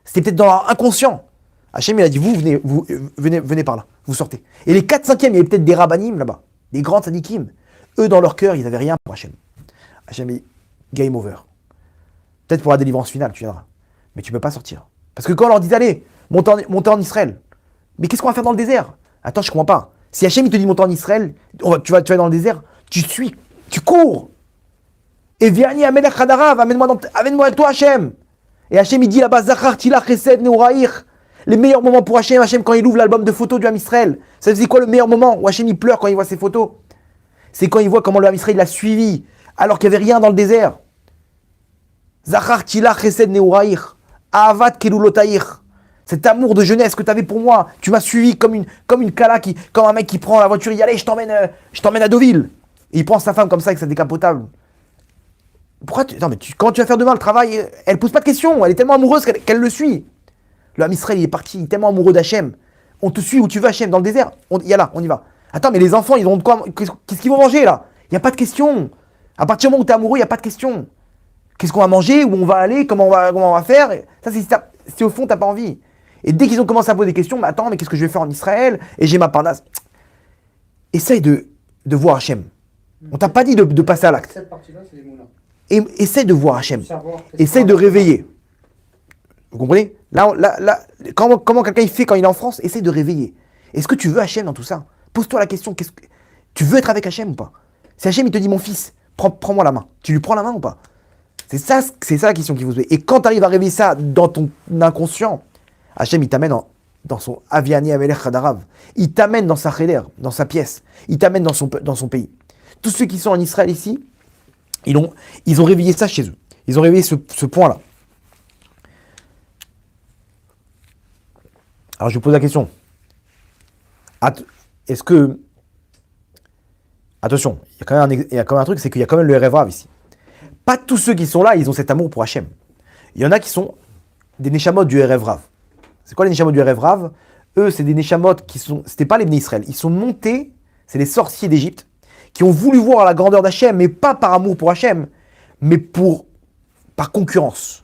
C'était peut-être dans leur inconscient. Hachem, il a dit, venez par là, vous sortez. Et les 4/5e, il y avait peut-être des rabbanim là-bas, des grands tzadikim. Eux, dans leur cœur, ils n'avaient rien pour Hachem. Hachem dit, game over. Peut-être pour la délivrance finale, tu viendras. Mais tu ne peux pas sortir. Parce que quand on leur dit, allez, montez en Israël. Mais qu'est-ce qu'on va faire dans le désert? Attends, je ne comprends pas. Si Hachem, il te dit, monte en Israël, tu vas dans le désert, tu cours. Et viens, Amelech Hadarav, amène-moi avec toi, Hachem. Et Hachem, il dit là-bas, Zachar Tilach Chesed Neoraïr. Les meilleurs moments pour Hachem, quand il ouvre l'album de photos du Ham Israël. Ça faisait quoi le meilleur moment où Hachem, il pleure quand il voit ses photos? C'est quand il voit comment le Ham Israël l'a suivi, alors qu'il n'y avait rien dans le désert. Zachar Tilach Chesed Neoraïr. Ahavat Kelulotaïr. Cet amour de jeunesse que tu avais pour moi, tu m'as suivi comme une kala, comme un mec qui prend la voiture, il dit allez, je t'emmène à Deauville. Et il prend sa femme comme ça avec sa décapotable. Pourquoi quand tu vas faire demain le travail, elle pose pas de questions, elle est tellement amoureuse qu'elle le suit. Le Ham Israël, il est parti, il est tellement amoureux d'Hachem. On te suit où tu veux, Hachem, dans le désert. On y va. Attends, mais les enfants, ils ont de quoi? Qu'est-ce qu'ils vont manger là? Il n'y a pas de question. À partir du moment où tu es amoureux, il n'y a pas de question. Qu'est-ce qu'on va manger? Où on va aller? Comment on va faire? Ça, c'est si au fond, tu n'as pas envie. Et dès qu'ils ont commencé à poser des questions, mais attends, mais qu'est-ce que je vais faire en Israël? Et j'ai ma parnasse. Essaye de voir Hachem. On t'a pas dit de passer à l'acte. Cette partie-là, c'est les moulins. Essaye de voir Hachem. Savoir Essaye de réveiller. Vous comprenez? Là, comment quelqu'un il fait quand il est en France? Essaye de réveiller. Est-ce que tu veux Hachem dans tout ça? Pose-toi la question. Tu veux être avec Hachem ou pas? Si Hachem il te dit mon fils, prends-moi la main. Tu lui prends la main ou pas? C'est ça la question qui vous fait. Et quand tu arrives à réveiller ça dans ton inconscient, Hachem il t'amène dans son Aviani Amelech Hadarav. Il t'amène dans sa cheder, dans sa pièce. Il t'amène dans son pays. Tous ceux qui sont en Israël ici, ils ont réveillé ça chez eux. Ils ont réveillé ce point-là. Alors je vous pose la question. Est-ce que... Attention, il y a quand même un truc, c'est qu'il y a quand même le Erev Rav ici. Pas tous ceux qui sont là, ils ont cet amour pour Hachem. Il y en a qui sont des Neshamot du Erev Rav. C'est quoi les Neshamot du Erev Rav? Eux, c'est des Neshamot qui sont... C'était pas les Bnei Israël. Ils sont montés, c'est les sorciers d'Égypte, qui ont voulu voir la grandeur d'Hachem, mais pas par amour pour Hachem, mais par concurrence.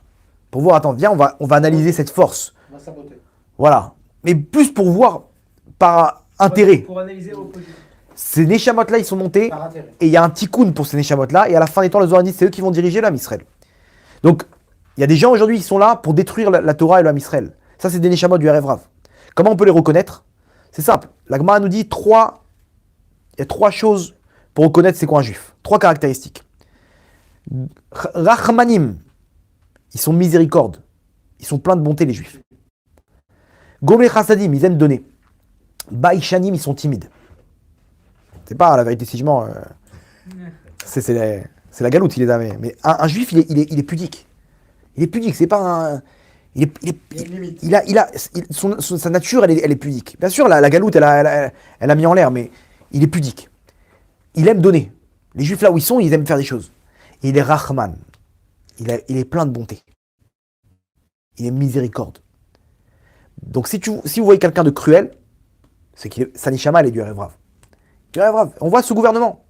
Pour voir, attends, viens, on va analyser cette force. On va saboter. Voilà. Mais plus pour voir par intérêt. Pour analyser au quotidien. Ces Neshamot-là, ils sont montés, Par intérêt. et il y a un tikkun pour ces Neshamot-là, et à la fin des temps, les Zohar dit, c'est eux qui vont diriger l'Am Israël. Donc, il y a des gens aujourd'hui qui sont là pour détruire la Torah et l'Am Israël. Ça, c'est des Neshamot du Erev Rav. Comment on peut les reconnaître? C'est simple. La Gemara nous dit il y a 3 choses pour reconnaître c'est quoi un juif. 3 caractéristiques. Rachmanim, ils sont miséricordes. Ils sont pleins de bonté, les juifs. Gomel Chassadim, ils aiment donner. Baïchanim, ils sont timides. C'est pas la vérité, si je mens. C'est la galoute, il est damé. Mais un juif, il est pudique. Il est pudique, c'est pas un. Sa nature, elle est pudique. Bien sûr, la galoute, elle a mis en l'air, mais il est pudique. Il aime donner. Les juifs, là où ils sont, ils aiment faire des choses. Et il est Rahman. Il est plein de bonté. Il est miséricorde. Donc, si vous voyez quelqu'un de cruel, c'est que sa neshama, elle est du Erev Rav. Du Erev Rav. On voit ce gouvernement.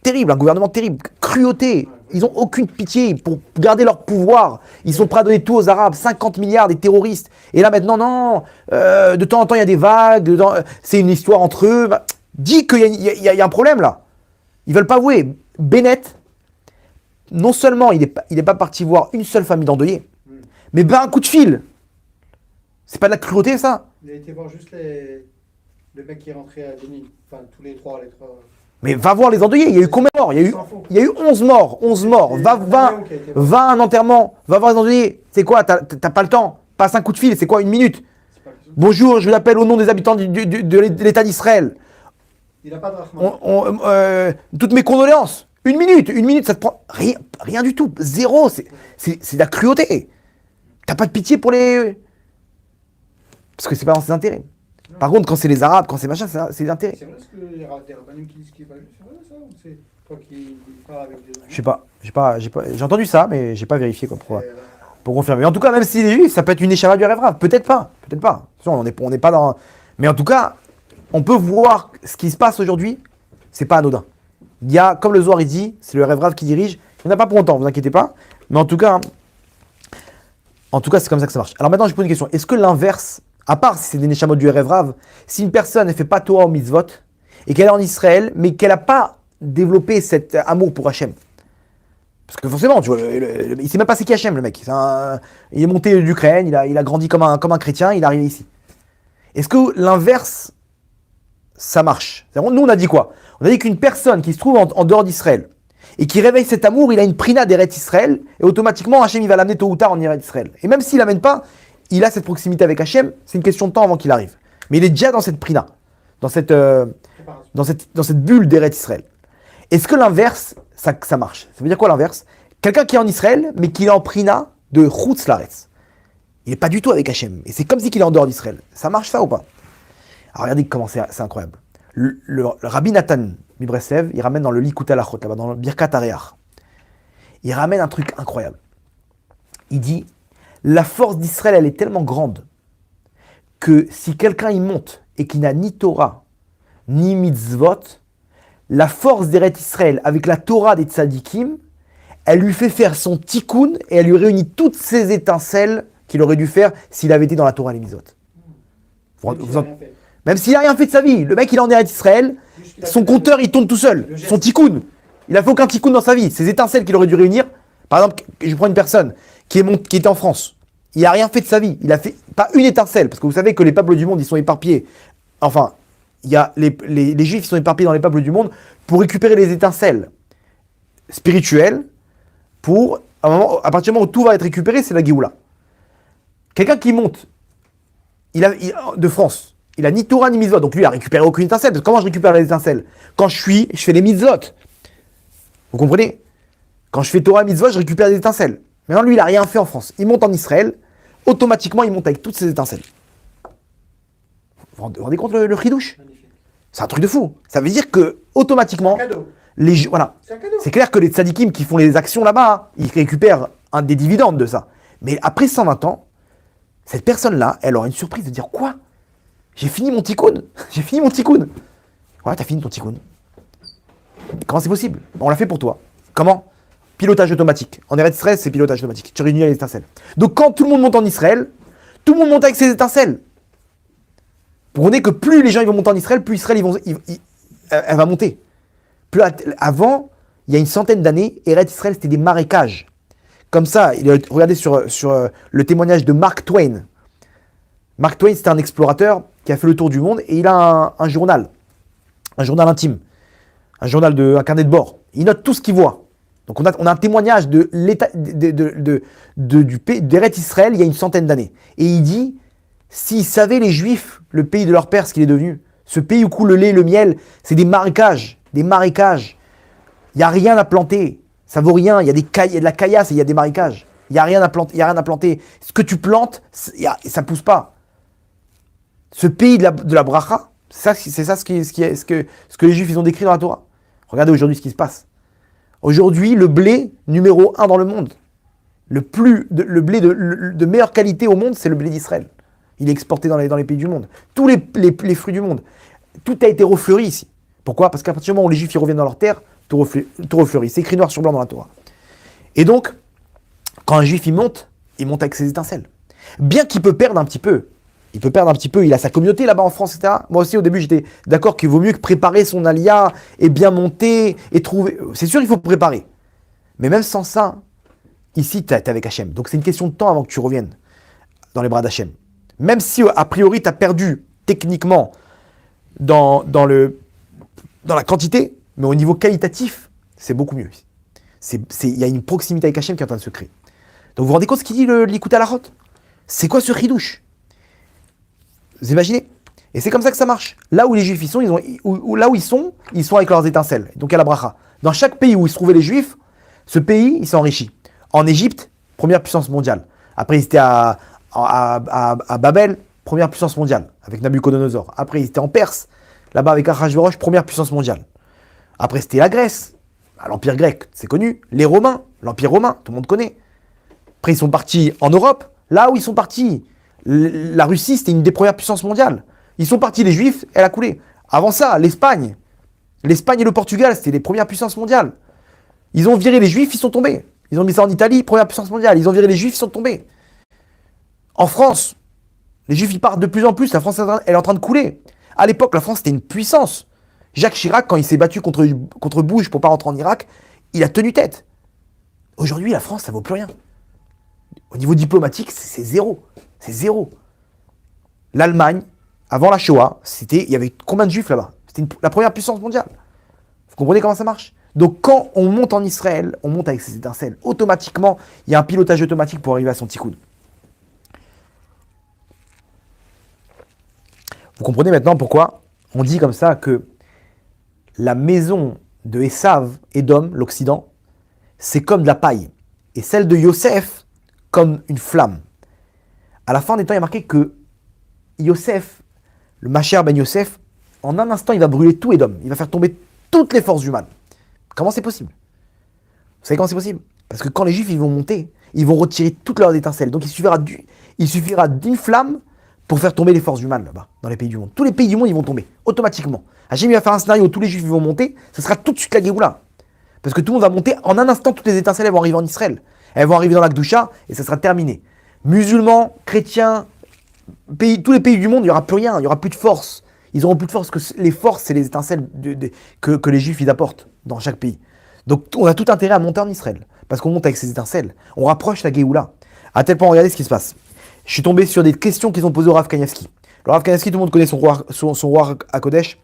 Terrible, un gouvernement terrible. Cruauté. Ils n'ont aucune pitié pour garder leur pouvoir. Ils sont prêts à donner tout aux Arabes. 50 milliards des terroristes. Et là, maintenant, non. De temps en temps, il y a des vagues. C'est une histoire entre eux. Dis qu'il y a un problème, là. Ils veulent pas avouer. Bennett, non seulement il est pas parti voir une seule famille d'endeuillés, mais un coup de fil. C'est pas de la cruauté, ça? Il a été voir juste le mec qui est rentré à Denis. Enfin, tous les trois. Mais va voir les endeuillés. Il y a eu combien de morts? Il y a eu 11 morts. 11 morts. Va à un enterrement. Va voir les endeuillés. C'est quoi? T'as pas le temps. Passe un coup de fil. C'est quoi? 1 minute. Bonjour, je vous appelle au nom des habitants de l'État d'Israël. Il n'a pas de Rahman. Toutes mes condoléances. 1 minute, ça te prend rien du tout. Zéro. C'est de la cruauté. T'as pas de pitié pour les... Parce que c'est pas dans ses intérêts. Non. Par contre, quand c'est les Arabes, quand c'est machin, c'est des intérêts. C'est vrai ce que les rabbanim qui disent qu'il va... C'est vrai ça? C'est toi qui parles avec des... Je sais pas. J'ai entendu ça, mais j'ai pas vérifié quoi, pour confirmer. En tout cas, même s'il est juif, ça peut être une échava du Erev Rav. Peut-être pas. On n'est pas dans... Mais en tout cas, on peut voir ce qui se passe aujourd'hui. C'est pas anodin. Il y a, comme le Zohar il dit, c'est le Erev Rav qui dirige. Il n'y en a pas pour longtemps, vous inquiétez pas. Mais en tout cas, En tout cas, c'est comme ça que ça marche. Alors maintenant, je pose une question. Est-ce que l'inverse, à part si c'est des Neshamot du Erev Rav, si une personne ne fait pas Torah ou Mitzvot, et qu'elle est en Israël, mais qu'elle n'a pas développé cet amour pour Hachem, parce que forcément, tu vois, il ne sait même pas c'est qui Hachem, le mec. Il est monté d'Ukraine, il a grandi comme un chrétien, il est arrivé ici. Est-ce que l'inverse, ça marche? Nous, on a dit quoi? On a dit qu'une personne qui se trouve en dehors d'Israël, et qui réveille cet amour, il a une prina d'Eretz Israël, et automatiquement, Hachem, il va l'amener tôt ou tard en Eretz Israël. Et même s'il l'amène pas, il a cette proximité avec Hachem, c'est une question de temps avant qu'il arrive. Mais il est déjà dans cette prina, dans cette bulle d'Eretz Israël. Est-ce que l'inverse, ça marche? Ça veut dire quoi l'inverse? Quelqu'un qui est en Israël, mais qui est en prina de Chutz Laaretz. Il n'est pas du tout avec Hachem. Et c'est comme si il est en dehors d'Israël. Ça marche ça ou pas? Alors regardez comment c'est incroyable. Le Rabbi Nathan Mibreslev, il ramène dans le Likutei Halachot, là-bas, dans le Birkat Hareach. Il ramène un truc incroyable. Il dit, la force d'Israël, elle est tellement grande que si quelqu'un y monte et qui n'a ni Torah, ni Mitzvot, la force d'Eretz Israël avec la Torah des Tzadikim, elle lui fait faire son tikkun et elle lui réunit toutes ces étincelles qu'il aurait dû faire s'il avait été dans la Torah et les Mitzvot. Même s'il n'a rien fait de sa vie, le mec il est en Eretz Israël, son compteur il tourne tout seul, son tikkun. Il n'a fait aucun tikkun dans sa vie. Ces étincelles qu'il aurait dû réunir, par exemple, je prends une personne qui était en France, il n'a rien fait de sa vie, il a fait pas une étincelle, parce que vous savez que les peuples du monde ils sont éparpillés. Enfin, il y a les Juifs qui sont éparpillés dans les peuples du monde pour récupérer les étincelles spirituelles pour, à partir du moment où tout va être récupéré, c'est la Géoula. Quelqu'un qui monte de France, il a ni Torah ni Mitzvot, donc lui il a récupéré aucune étincelle. Comment je récupère les étincelles? Quand je fais les Mitzvot. Vous comprenez? Quand je fais Torah et Mitzvot, je récupère des étincelles. Maintenant lui il a rien fait en France. Il monte en Israël, automatiquement il monte avec toutes ces étincelles. Vous vous rendez compte le chidouche? C'est un truc de fou. Ça veut dire que automatiquement, voilà. C'est clair que les tzadikim qui font les actions là-bas, ils récupèrent des dividendes de ça. Mais après 120 ans, cette personne-là, elle aura une surprise de dire quoi? J'ai fini mon tikkun. J'ai fini mon tikkun. Ouais, t'as fini ton tikkun. Comment c'est possible? On l'a fait pour toi. Comment? Pilotage automatique. En Eretz Israël, c'est pilotage automatique. Tu réunis les étincelles. Donc quand tout le monde monte en Israël, tout le monde monte avec ses étincelles. Vous comprenez que plus les gens ils vont monter en Israël, plus Israël elle va monter. Avant, il y a une centaine d'années, Eretz Israël c'était des marécages. Comme ça, regardez sur le témoignage de Mark Twain. Mark Twain c'était un explorateur qui a fait le tour du monde et il a un journal intime, un carnet de bord. Il note tout ce qu'il voit. Donc on a un témoignage de l'état d'Eretz Israël il y a une centaine d'années. Et il dit, s'ils savaient les Juifs, le pays de leur père, ce qu'il est devenu, ce pays où coule le lait et le miel, c'est des marécages. Il n'y a rien à planter. Ça vaut rien. Il y a de la caillasse et il y a des marécages. Il n'y a rien à planter. Ce que tu plantes, ça ne pousse pas. Ce pays de la bracha, c'est ça ce que les Juifs ils ont décrit dans la Torah. Regardez aujourd'hui ce qui se passe. Aujourd'hui, le blé numéro 1 dans le monde, le blé de meilleure qualité au monde, c'est le blé d'Israël. Il est exporté dans les pays du monde. Tous les fruits du monde. Tout a été refleuri ici. Pourquoi? Parce qu'à partir du moment où les Juifs ils reviennent dans leur terre, tout refleurit. C'est écrit noir sur blanc dans la Torah. Et donc, quand un Juif il monte avec ses étincelles. Bien qu'il peut perdre un petit peu. Il a sa communauté là-bas en France, etc. Moi aussi, au début, j'étais d'accord qu'il vaut mieux que préparer son alia et bien monter et trouver. C'est sûr, il faut préparer. Mais même sans ça, ici, tu es avec Hachem. Donc, c'est une question de temps avant que tu reviennes dans les bras d'Hachem. Même si, a priori, tu as perdu techniquement dans la quantité, mais au niveau qualitatif, c'est beaucoup mieux. Il y a une proximité avec Hachem qui est en train de se créer. Donc, vous vous rendez compte ce qu'il dit le Likutei Halachot? C'est quoi ce chidouche? Vous imaginez? Et c'est comme ça que ça marche. Là où les Juifs ils sont avec leurs étincelles. Donc il y a la bracha. Dans chaque pays où ils se trouvaient les Juifs, ce pays, il s'est enrichi. En Égypte, première puissance mondiale. Après, ils étaient à Babel, première puissance mondiale, avec Nabucodonosor. Après, ils étaient en Perse, là-bas avec Achashverosh, première puissance mondiale. Après, c'était la Grèce, l'Empire grec, c'est connu. Les Romains, l'Empire romain, tout le monde connaît. Après, ils sont partis en Europe, là où ils sont partis. La Russie, c'était une des premières puissances mondiales. Ils sont partis, les Juifs, elle a coulé. Avant ça, l'Espagne et le Portugal, c'était les premières puissances mondiales. Ils ont viré les Juifs, ils sont tombés. Ils ont mis ça en Italie, première puissance mondiale. Ils ont viré les Juifs, ils sont tombés. En France, les Juifs, ils partent de plus en plus. La France, elle est en train de couler. À l'époque, la France, c'était une puissance. Jacques Chirac, quand il s'est battu contre Bush pour pas rentrer en Irak, il a tenu tête. Aujourd'hui, la France, ça vaut plus rien. Au niveau diplomatique, c'est zéro. C'est zéro. L'Allemagne, avant la Shoah, il y avait combien de Juifs là-bas? C'était la première puissance mondiale. Vous comprenez comment ça marche? Donc quand on monte en Israël, on monte avec ses étincelles. Automatiquement, il y a un pilotage automatique pour arriver à son tikkun. Vous comprenez maintenant pourquoi on dit comme ça que la maison de Esav, Édom, l'Occident, c'est comme de la paille. Et celle de Yosef, comme une flamme. À la fin des temps, il y a marqué que Yosef, le Mashiach ben Yosef, en un instant, il va brûler tout Édom. Il va faire tomber toutes les forces humaines. Comment c'est possible? Vous savez comment c'est possible? Parce que quand les Juifs ils vont monter, ils vont retirer toutes leurs étincelles. Donc il suffira d'une flamme pour faire tomber les forces humaines là-bas, dans les pays du monde. Tous les pays du monde, ils vont tomber, automatiquement. Hachem, il va faire un scénario où tous les Juifs ils vont monter, ce sera tout de suite la Géoula. Parce que tout le monde va monter, en un instant, toutes les étincelles, elles vont arriver en Israël. Elles vont arriver dans la Gdoucha, et ça sera terminé. Musulmans, chrétiens, tous les pays du monde, il n'y aura plus rien, il n'y aura plus de force. Ils n'auront plus de force, que les forces, c'est les étincelles que les Juifs ils apportent dans chaque pays. Donc on a tout intérêt à monter en Israël, parce qu'on monte avec ces étincelles. On rapproche la Géoula. À tel point, regardez ce qui se passe. Je suis tombé sur des questions qu'ils ont posées au Rav Kanievski. Le Rav Kanievski, tout le monde connaît son roi à Kodesh.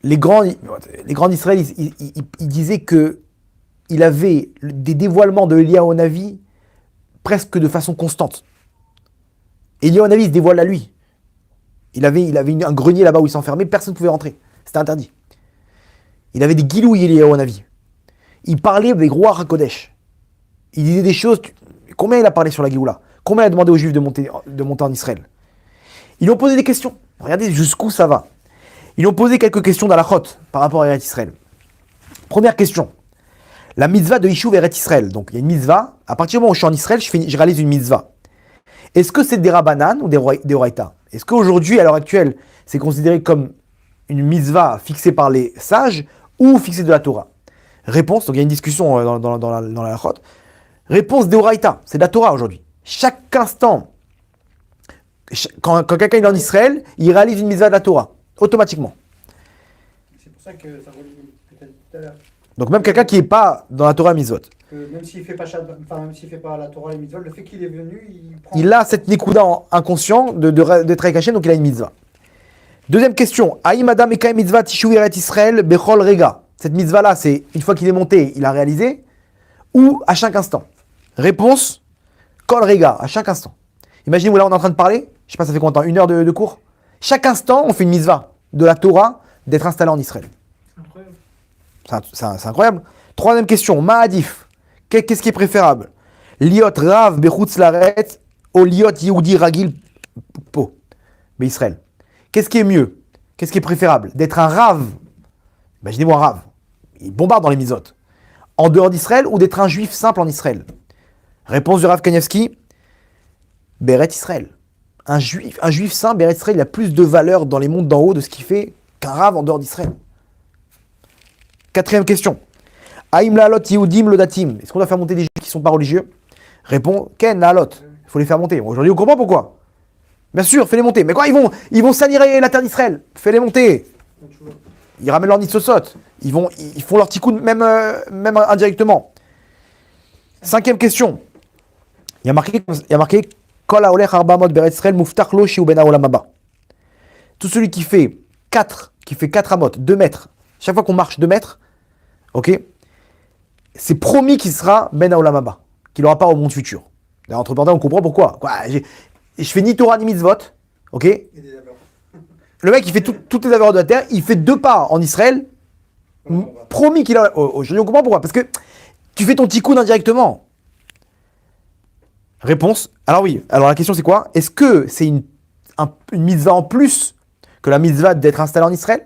Les grands d'Israël, ils disaient qu'il avait des dévoilements de Eliyahu Navi presque de façon constante. Eliyahu Navi se dévoile à lui. Il avait un grenier là-bas où il s'enfermait, personne ne pouvait rentrer. C'était interdit. Il avait des guilouilles Eliyahu Navi. Il parlait avec roi HaKodesh. Il disait des choses. Combien il a parlé sur la Géoula? Combien il a demandé aux Juifs de monter en Israël? Ils lui ont posé des questions. Regardez jusqu'où ça va. Ils lui ont posé quelques questions d'Alachot par rapport à Eretz Israël. Première question. La mitzvah de Yishuv Eretz Israël. Donc il y a une mitzvah. À partir du moment où je suis en Israël, je réalise une mitzvah. Est-ce que c'est des Rabbanan ou des Oraïta? Est-ce qu'aujourd'hui, à l'heure actuelle, c'est considéré comme une mitzvah fixée par les sages ou fixée de la Torah? Réponse, donc il y a une discussion dans la Halachot. Réponse des Oraïta, c'est de la Torah aujourd'hui. Chaque instant, quand quelqu'un est en Israël, il réalise une mitzvah de la Torah, automatiquement. C'est pour ça que ça relie peut-être tout à l'heure. Donc même quelqu'un qui n'est pas dans la Torah mitzvot. Même s'il fait pas la Torah et les mitzvot, le fait qu'il est venu, il a cette nikuda inconscient d'être avec Hachem, donc il a une mitzvah. Deuxième question. Aïm Adam Ekaim mitzvah tishuv Eretz Israël bechol rega. Cette mitzvah-là, c'est une fois qu'il est monté, il a réalisé, ou à chaque instant? Réponse, kol rega, à chaque instant. Imaginez, là on est en train de parler, je sais pas, ça fait combien de temps, 1 heure de cours? Chaque instant, on fait une mitzvah de la Torah d'être installé en Israël. Incroyable. C'est incroyable. Troisième question, Ma'adif. Qu'est-ce qui est préférable? Liot Rav Bechutz Laret ou Liot Yehudi Ragil Po Israël. Qu'est-ce qui est mieux? Qu'est-ce qui est préférable? D'être un Rav, imaginez-moi un Rav, il bombarde dans les misotes, en dehors d'Israël, ou d'être un juif simple en Israël? Réponse du Rav Kanievski, Beret Israël. Un juif simple, Beret Israël, il a plus de valeur dans les mondes d'en haut de ce qu'il fait qu'un Rav en dehors d'Israël. Quatrième question. Aïm la alot Yehudim lodatim. Est-ce qu'on doit faire monter des juifs qui ne sont pas religieux? Répond Ken la alot. Il faut les faire monter. Aujourd'hui, on comprend pourquoi. Bien sûr, fais-les monter. Mais quoi, ils vont salir la terre d'Israël. Fais-les monter. Ils ramènent leur nitsosot. Ils font leur tikkun même indirectement. Cinquième question. Il y a marqué Kol haolech 400 beretz Israël muftach lo shi'u ben haolam haba. Tout celui qui fait 4 amot, 2 mètres, chaque fois qu'on marche 2 mètres, ok, c'est promis qu'il sera ben haolam haba, qu'il n'aura pas au monde futur. D'ailleurs, entre parenthèses, on comprend pourquoi. Je fais ni Torah ni mitzvot, ok. Le mec, il fait toutes les aveurs de la terre, il fait 2 pas en Israël, promis qu'il a. Aujourd'hui, on comprend pourquoi. Parce que tu fais ton tikkun indirectement. Réponse. Alors oui. Alors la question c'est quoi? Est-ce que c'est une mitzvah en plus que la mitzvah d'être installé en Israël,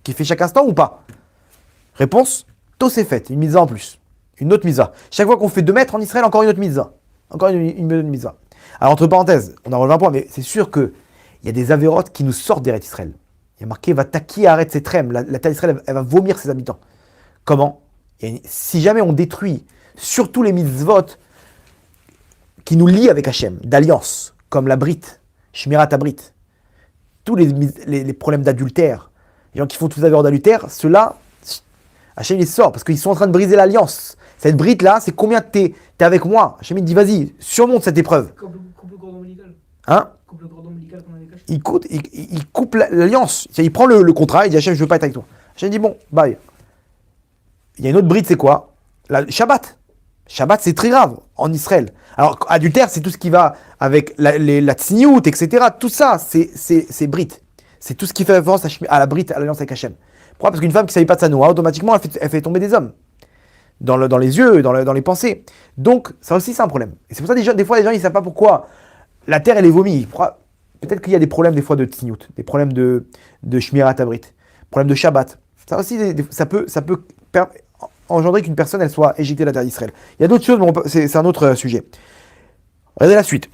qui fait chaque instant ou pas? Réponse. Tosefet, une mitzvah en plus. Une autre mitzvah. Chaque fois qu'on fait 2 mètres en Israël, encore une autre mitzvah. Encore une mitzvah. Alors entre parenthèses, on a relevé un point, mais c'est sûr qu'il y a des avérotes qui nous sortent d'Eretz Israël. Il y a marqué va taki arrête ses trèmes. La terre d'Israël, elle va vomir ses habitants. Comment? Si jamais on détruit surtout les mitzvot qui nous lie avec Hachem, d'alliance, comme la Brit, Shmirat Abrit. Tous les problèmes d'adultère, les gens qui font tous les affaires d'adultère, ceux-là, Hachem les sort parce qu'ils sont en train de briser l'alliance. Cette Brit-là, c'est combien t'es avec moi. Hachem il dit, vas-y, surmonte cette épreuve. Coupe le cordon ombilical. Hein? Coupe le cordon ombilical qu'on avait caché. Il coupe l'alliance. Il prend le contrat, il dit Hachem, je veux pas être avec toi. Hachem dit, bon, bye. Il y a une autre Brit, c'est quoi? Shabbat. Shabbat, c'est très grave en Israël. Alors, adultère, c'est tout ce qui va avec la tzniout, etc. Tout ça, c'est Brit. C'est tout ce qui fait référence à la Brit, à l'alliance avec Hachem. Pourquoi? Parce qu'une femme qui ne savait pas de sa noix, automatiquement, elle fait tomber des hommes. Dans les yeux, dans les pensées. Donc, ça aussi, c'est un problème. Et c'est pour ça que des fois, les gens, ils ne savent pas pourquoi la terre, elle est vomi. Peut-être qu'il y a des problèmes, des fois, de tzniout, des problèmes de shmirat abrit, problèmes de Shabbat. Ça aussi, ça peut engendrer qu'une personne, elle soit éjectée de la terre d'Israël. Il y a d'autres choses, mais c'est un autre sujet. Regardez la suite.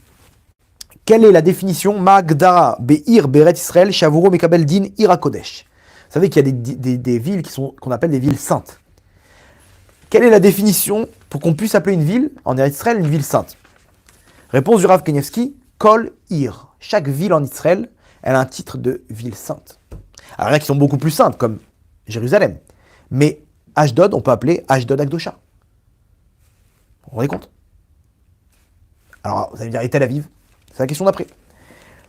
Quelle est la définition Magdara Be'ir Beret Israël Shavuro Mekabel Din Ira Kodesh? Vous savez qu'il y a des villes qu'on appelle des villes saintes. Quelle est la définition pour qu'on puisse appeler une ville en Israël une ville sainte? Réponse du Rav Kanievski, Kol Ir. Chaque ville en Israël, elle a un titre de ville sainte. Alors il y en a qui sont beaucoup plus saintes, comme Jérusalem. Mais Ashdod, on peut appeler Ashdod Akdosha. Vous vous rendez compte? Alors, vous allez me dire, et Tel Aviv? C'est la question d'après.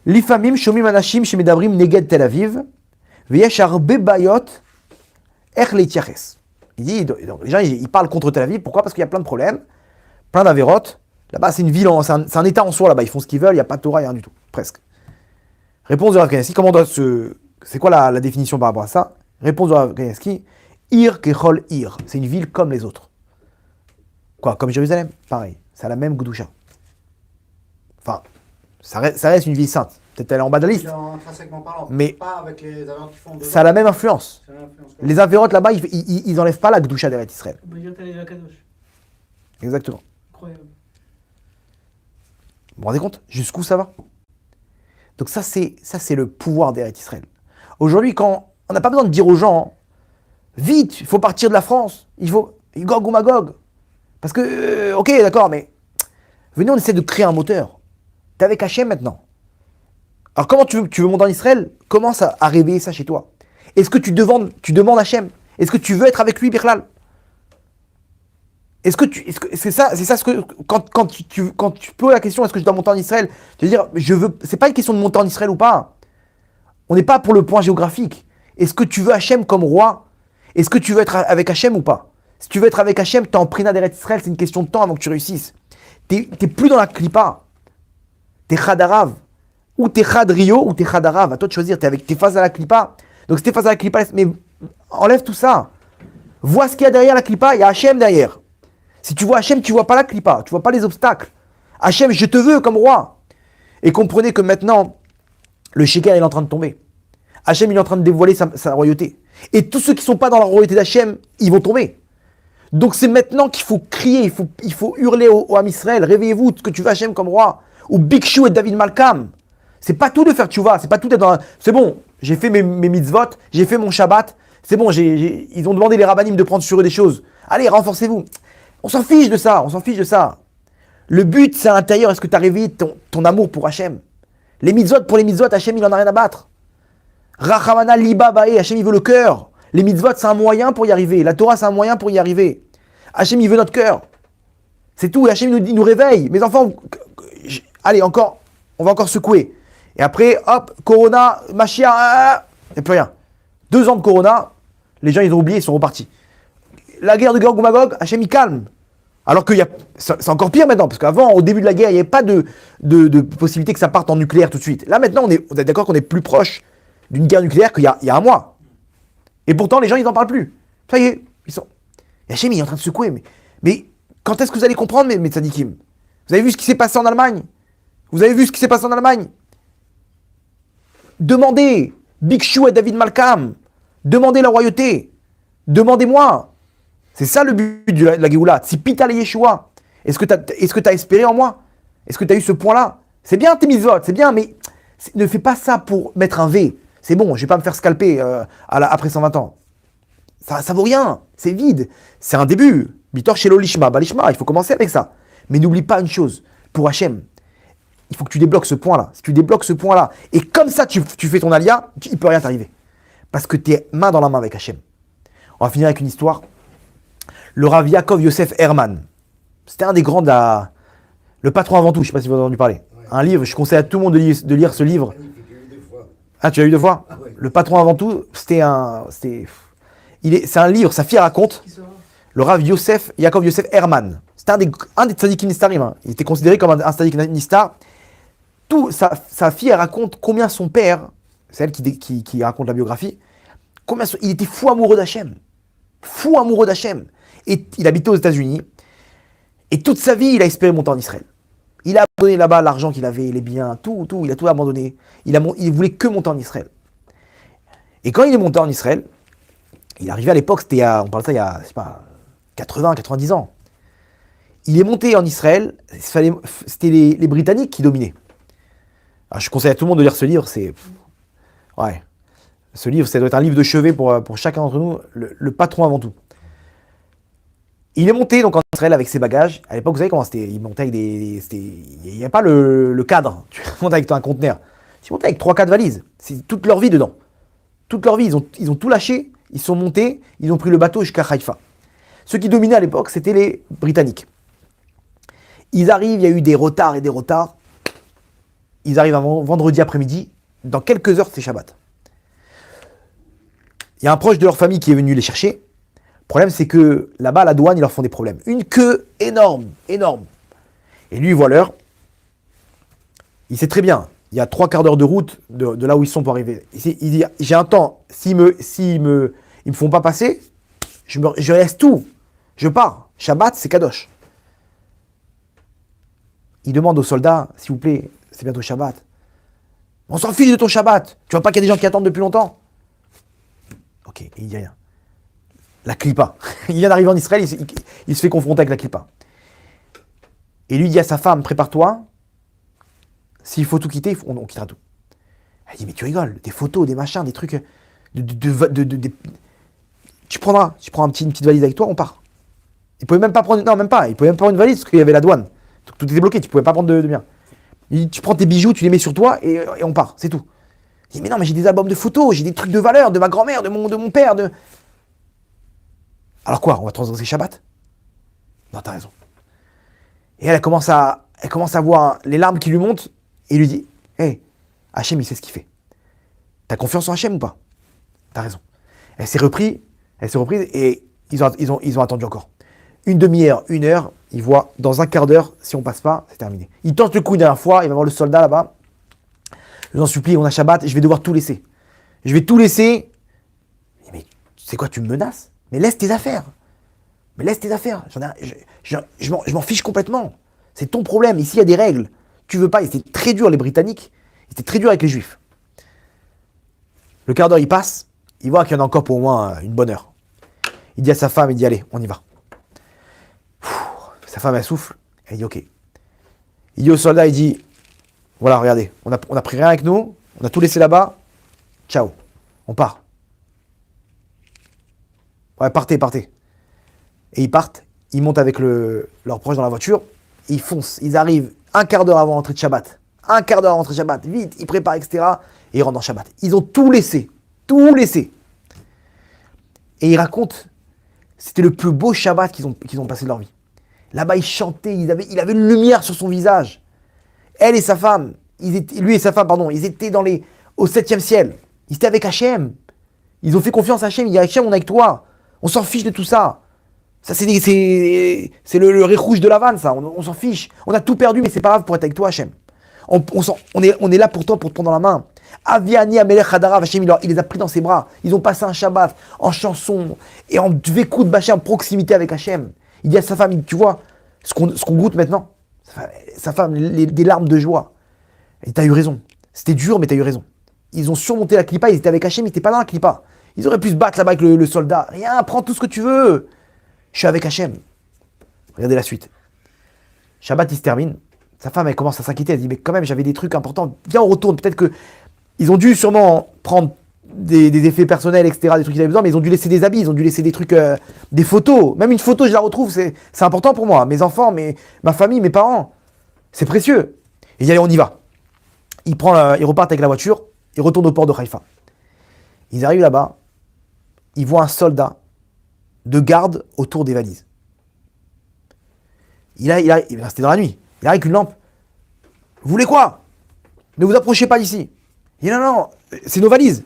Lifamim shomim anashim shemedabrim neged Tel Aviv, veyesh arbe bayot ech leitiaches. Il dit, donc, les gens, ils parlent contre Tel Aviv. Pourquoi? Parce qu'il y a plein de problèmes, plein d'avérotes. Là-bas, c'est une ville, c'est un état en soi, là-bas. Ils font ce qu'ils veulent, il n'y a pas de Torah, il n'y a rien du tout. Presque. Réponse de Rav Kanievski, c'est quoi la définition par rapport à ça? Réponse de Rav Kanievski, Ir kechol ir. C'est une ville comme les autres. Quoi? Comme Jérusalem? Pareil. Ça a la même Gdusha. Enfin, ça reste une ville sainte. Peut-être elle est en bas de la liste. Intrinsèquement parlant, mais pas avec les avérotes qui font de... Ça a la même influence. Influence, Les avérotes là-bas, ils n'enlèvent pas la Gdusha d'Eretz Israël. On peut dire Tel Aviv Kadosh. Exactement. Incroyable. Vous vous rendez compte jusqu'où ça va? Donc ça c'est le pouvoir d'Eretz Israël. Aujourd'hui, quand on n'a pas besoin de dire aux gens, vite, il faut partir de la France, il faut Gog ou Magog. Parce que, ok, d'accord, mais venez, on essaie de créer un moteur. T'es avec Hachem maintenant. Alors comment tu veux monter en Israël? Commence à réveiller ça chez toi. Est-ce que tu demandes Hachem? Est-ce que tu veux être avec lui, Birlal? Est-ce que c'est ça ce que quand tu poses la question, est-ce que je dois monter en Israël? Tu veux dire, c'est pas une question de monter en Israël ou pas. On n'est pas pour le point géographique. Est-ce que tu veux Hachem comme roi? Est-ce que tu veux être avec Hachem ou pas? Si tu veux être avec Hachem, t'es en Prina d'Eretz Israël, c'est une question de temps avant que tu réussisses. T'es plus dans la Klippa. T'es Chadarav. Ou t'es Chadrio ou t'es Chadarav. À toi de choisir. T'es face à la Klippa. Donc si t'es face à la Klippa, mais enlève tout ça. Vois ce qu'il y a derrière la Klippa. Il y a Hachem derrière. Si tu vois Hachem, tu vois pas la Klippa. Tu vois pas les obstacles. Hachem, je te veux comme roi. Et comprenez que maintenant, le shekel est en train de tomber. Hachem, il est en train de dévoiler sa royauté. Et tous ceux qui ne sont pas dans la royauté d'Hachem, ils vont tomber. Donc c'est maintenant qu'il faut crier, il faut hurler au Ham Israël, réveillez-vous, ce que tu veux Hachem comme roi. Ou Bikshu et David Malkam. C'est pas tout de faire tchouva, c'est pas tout d'être dans c'est bon, j'ai fait mes mitzvot, j'ai fait mon Shabbat, c'est bon, ils ont demandé les rabbinim de prendre sur eux des choses. Allez, renforcez-vous. On s'en fiche de ça, Le but, c'est à l'intérieur, est-ce que tu as réveillé ton amour pour Hachem? Les mitzvot, pour les mitzvot, Hachem, il en a rien à battre. Rachamana liba bae, Hachem, il veut le cœur. Les mitzvot, c'est un moyen pour y arriver. La Torah, c'est un moyen pour y arriver. Hachem, il veut notre cœur. C'est tout. Et Hachem, il nous réveille. Mes enfants, allez, on va encore secouer. Et après, hop, Corona, Mashiach, il n'y a plus rien. 2 ans de Corona, les gens, ils ont oublié, ils sont repartis. La guerre de Gog ou Magog, Hachem, il calme. Alors que c'est encore pire maintenant, parce qu'avant, au début de la guerre, il n'y avait pas de possibilité que ça parte en nucléaire tout de suite. Là, maintenant, on est d'accord qu'on est plus proche d'une guerre nucléaire qu'il y a un mois. Et pourtant, les gens, ils n'en parlent plus. Ça y est, Et Hachem, il est en train de secouer. Mais quand est-ce que vous allez comprendre, mes tzadikim? Vous avez vu ce qui s'est passé en Allemagne? Demandez Bikshu et David Malkam. Demandez la royauté. Demandez-moi. C'est ça le but de la Géoula. Tzipita le Yeshua. Est-ce que tu as espéré en moi? Est-ce que tu as eu ce point-là? C'est bien tes mitzvot, c'est bien, mais ne fais pas ça pour mettre un V. C'est bon, je vais pas me faire scalper après 120 ans. Ça vaut rien, c'est vide. C'est un début. Bitor shelo lishma, balishma, il faut commencer avec ça. Mais n'oublie pas une chose, pour Hachem. Il faut que tu débloques ce point-là. Si tu débloques ce point-là, et comme ça, tu fais ton alia, il ne peut rien t'arriver. Parce que tu es main dans la main avec Hachem. On va finir avec une histoire. Le Rav Yaakov Yosef Herman. C'était un des grands le patron avant tout, je ne sais pas si vous avez entendu parler. Ouais. Un livre, je conseille à tout le monde de lire ce livre. Ah, tu l'as eu 2 fois? Ah, ouais. Le patron avant tout, c'est un livre, sa fille raconte. Le Rav Yaakov Yosef Herman. C'était un des tzadikim nistarim. Hein. Il était considéré comme un tzadik nistar. Sa fille, elle raconte combien son père, c'est elle qui raconte la biographie, il était fou amoureux d'Hachem. Fou amoureux d'Hachem. Et il habitait aux États-Unis. Et toute sa vie, il a espéré monter en Israël. Il a abandonné là-bas l'argent qu'il avait, les biens, tout. Il a tout abandonné. Il voulait que monter en Israël. Et quand il est monté en Israël, il est arrivé à l'époque, on parle de ça il y a, 80, 90 ans. Il est monté en Israël, c'était les Britanniques qui dominaient. Alors, je conseille à tout le monde de lire ce livre, ouais. Ce livre, ça doit être un livre de chevet pour chacun d'entre nous, le patron avant tout. Il est monté donc en Israël avec ses bagages. À l'époque, vous savez comment c'était? Il montait avec il n'y a pas le cadre. Tu montes avec un conteneur. Tu montes avec 3-4 valises. C'est toute leur vie dedans. Toute leur vie, ils ont tout lâché. Ils sont montés. Ils ont pris le bateau jusqu'à Haïfa. Ceux qui dominaient à l'époque, c'était les Britanniques. Ils arrivent, il y a eu des retards et des retards. Ils arrivent avant vendredi après-midi. Dans quelques heures, c'est Shabbat. Il y a un proche de leur famille qui est venu les chercher. Le problème, c'est que là-bas, à la douane, ils leur font des problèmes. Une queue énorme. Et lui, il voit l'heure. Il sait très bien. Il y a 3/4 d'heure de route de là où ils sont pour arriver. Il dit, j'ai un temps. S'ils me font pas passer, je laisse tout. Je pars. Shabbat, c'est Kadosh. Il demande aux soldats, s'il vous plaît, c'est bientôt Shabbat. On s'en fiche de ton Shabbat. Tu vois pas qu'il y a des gens qui attendent depuis longtemps? Ok, et il dit rien. La clipa. Il vient d'arriver en Israël, il se fait confronter avec la clipa. Et lui dit à sa femme, prépare-toi. S'il faut tout quitter, on quittera tout. Elle dit, mais tu rigoles, des photos, des machins, des trucs. Tu prends une petite valise avec toi, on part. Il pouvait même pas prendre. Non, même pas. Il pouvait même pas prendre une valise parce qu'il y avait la douane. Donc, tout était bloqué, tu pouvais pas prendre de biens. Il dit, tu prends tes bijoux, tu les mets sur toi et on part, c'est tout. Il dit, mais non, mais j'ai des albums de photos, j'ai des trucs de valeur, de ma grand-mère, de mon père, Alors quoi, on va transgresser Shabbat? Non, t'as raison. Et elle commence à voir les larmes qui lui montent et il lui dit, hey, Hachem, il sait ce qu'il fait. T'as confiance en Hachem ou pas? T'as raison. Elle s'est reprise et ils ont attendu encore. Une demi-heure, 1 heure, il voit dans 1/4 d'heure, si on passe pas, c'est terminé. Il tente le coup une dernière fois, il va voir le soldat là-bas. Je vous en supplie, on a Shabbat, je vais devoir tout laisser. Je vais tout laisser. Mais c'est quoi, tu me menaces? Mais laisse tes affaires. Je m'en fiche complètement. C'est ton problème. Ici, il y a des règles. Tu veux pas. Ils étaient très durs, les Britanniques. Ils étaient très durs avec les Juifs. Le 1/4 d'heure, il passe. Il voit qu'il y en a encore pour au moins une bonne heure. Il dit à sa femme, il dit, allez, on y va. Sa femme, elle souffle. Elle dit, ok. Il dit au soldat, il dit, voilà, regardez, on a pris rien avec nous. On a tout laissé là-bas. Ciao. On part. Ouais, partez. Et ils partent, ils montent avec leurs proches dans la voiture, ils foncent, ils arrivent 1/4 d'heure avant l'entrée de Shabbat. 1/4 d'heure avant l'entrée de Shabbat, vite, ils préparent, etc. Et ils rentrent dans Shabbat. Ils ont tout laissé. Et ils racontent, c'était le plus beau Shabbat qu'ils ont passé de leur vie. Là-bas, ils chantaient, il avait une lumière sur son visage. Lui et sa femme, ils étaient au 7e ciel. Ils étaient avec Hachem. Ils ont fait confiance à Hachem. Ils disent, Hachem, on est avec toi. On s'en fiche de tout ça. Ça, c'est le rouge de la vanne, ça. On s'en fiche. On a tout perdu, mais c'est pas grave pour être avec toi, Hachem. On est là pour toi, pour te prendre dans la main. Aviani, Amelech, Hadarav, Hachem, il les a pris dans ses bras. Ils ont passé un Shabbat en chanson et en vécoute bâché en proximité avec Hachem. Il dit à sa femme, tu vois, ce qu'on goûte maintenant. Sa femme, des larmes de joie. Et t'as eu raison. C'était dur, mais t'as eu raison. Ils ont surmonté la clipa, ils étaient avec Hachem, ils n'étaient pas dans la clipa. Ils auraient pu se battre là-bas avec le soldat. Rien, prends tout ce que tu veux. Je suis avec Hachem. Regardez la suite. Shabbat, il se termine. Sa femme, elle commence à s'inquiéter. Elle dit, mais quand même, j'avais des trucs importants. Viens, on retourne. Peut-être que ils ont dû sûrement prendre des effets personnels, etc., des trucs qu'ils avaient besoin, mais ils ont dû laisser des habits, ils ont dû laisser des trucs, des photos. Même une photo, je la retrouve, c'est important pour moi. Mes enfants, ma famille, mes parents. C'est précieux. Il dit allez, on y va. Ils repartent avec la voiture, ils retournent au port de Haïfa. Ils arrivent là-bas, ils voient un soldat de garde autour des valises. C'était dans la nuit. Il arrive avec une lampe. Vous voulez quoi? Ne vous approchez pas d'ici. Il dit non, c'est nos valises.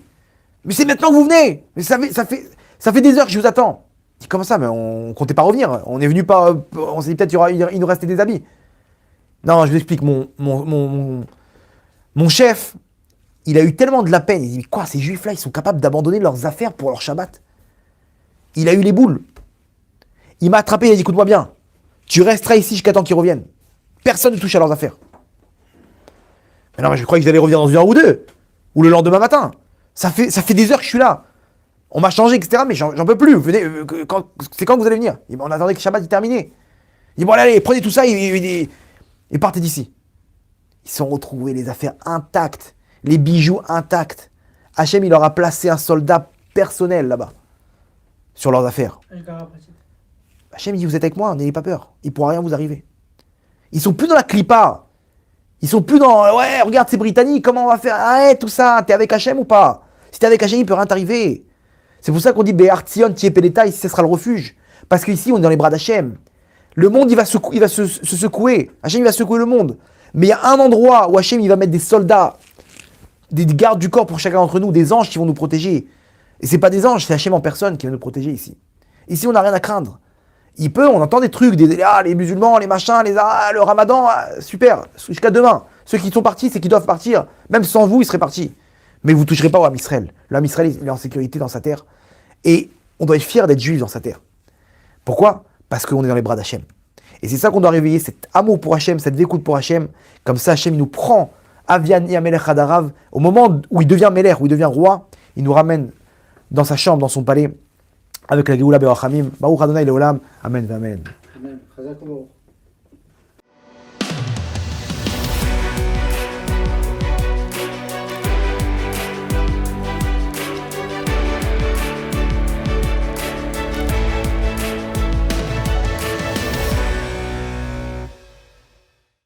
Mais c'est maintenant que vous venez. Mais ça fait des heures que je vous attends. Il dit comment ça? Mais on comptait pas revenir. On est venu pas. On s'est dit peut-être il nous restait des habits. Non, je vous explique. Mon chef, il a eu tellement de la peine. Il dit mais quoi, ces juifs-là, ils sont capables d'abandonner leurs affaires pour leur Shabbat. Il a eu les boules. Il m'a attrapé, il a dit écoute-moi bien. Tu resteras ici jusqu'à temps qu'ils reviennent. Personne ne touche à leurs affaires. Mais non, mais je croyais qu'ils allaient revenir dans une heure ou deux. Ou le lendemain matin. Ça fait des heures que je suis là. On m'a changé, etc. Mais j'en peux plus. Venez, c'est quand que vous allez venir? On attendait que le Shabbat est terminé. Il dit bon allez, prenez tout ça et partez d'ici. Ils se sont retrouvés les affaires intactes. Les bijoux intacts. Hachem, il leur a placé un soldat personnel là-bas. Sur leurs affaires. Hachem, il dit vous êtes avec moi, n'ayez pas peur. Il ne pourra rien vous arriver. Ils sont plus dans la clipa. Ils sont plus dans ouais, regarde ces Britanniques, comment on va faire? Arrête tout ça, t'es avec Hachem ou pas? Si t'es avec Hachem, il peut rien t'arriver. C'est pour ça qu'on dit Be'artzion Tiepeleta, ici ce sera le refuge. Parce qu'ici on est dans les bras d'Hachem. Le monde il va se secouer. Hachem il va secouer le monde. Mais il y a un endroit où Hachem il va mettre des soldats, des gardes du corps pour chacun d'entre nous, des anges qui vont nous protéger. Et c'est pas des anges, c'est Hachem en personne qui va nous protéger ici. Ici on n'a rien à craindre. On entend des trucs, les musulmans, les machins, le ramadan, super, jusqu'à demain. Ceux qui sont partis, c'est qu'ils doivent partir. Même sans vous, ils seraient partis. Mais vous ne toucherez pas au Ham Israël. Le Ham Israël, il est en sécurité dans sa terre. Et on doit être fier d'être juif dans sa terre. Pourquoi? Parce qu'on est dans les bras d'Hachem. Et c'est ça qu'on doit réveiller, cet amour pour Hachem, cette vécoute pour Hachem. Comme ça, Hachem, il nous prend, Avian Yamelech Hadarav, au moment où il devient Melech, où il devient roi, il nous ramène dans sa chambre, dans son palais, avec la Géoula Berachamim. Baruch Adonai Leolam. Amen, amen. Amen.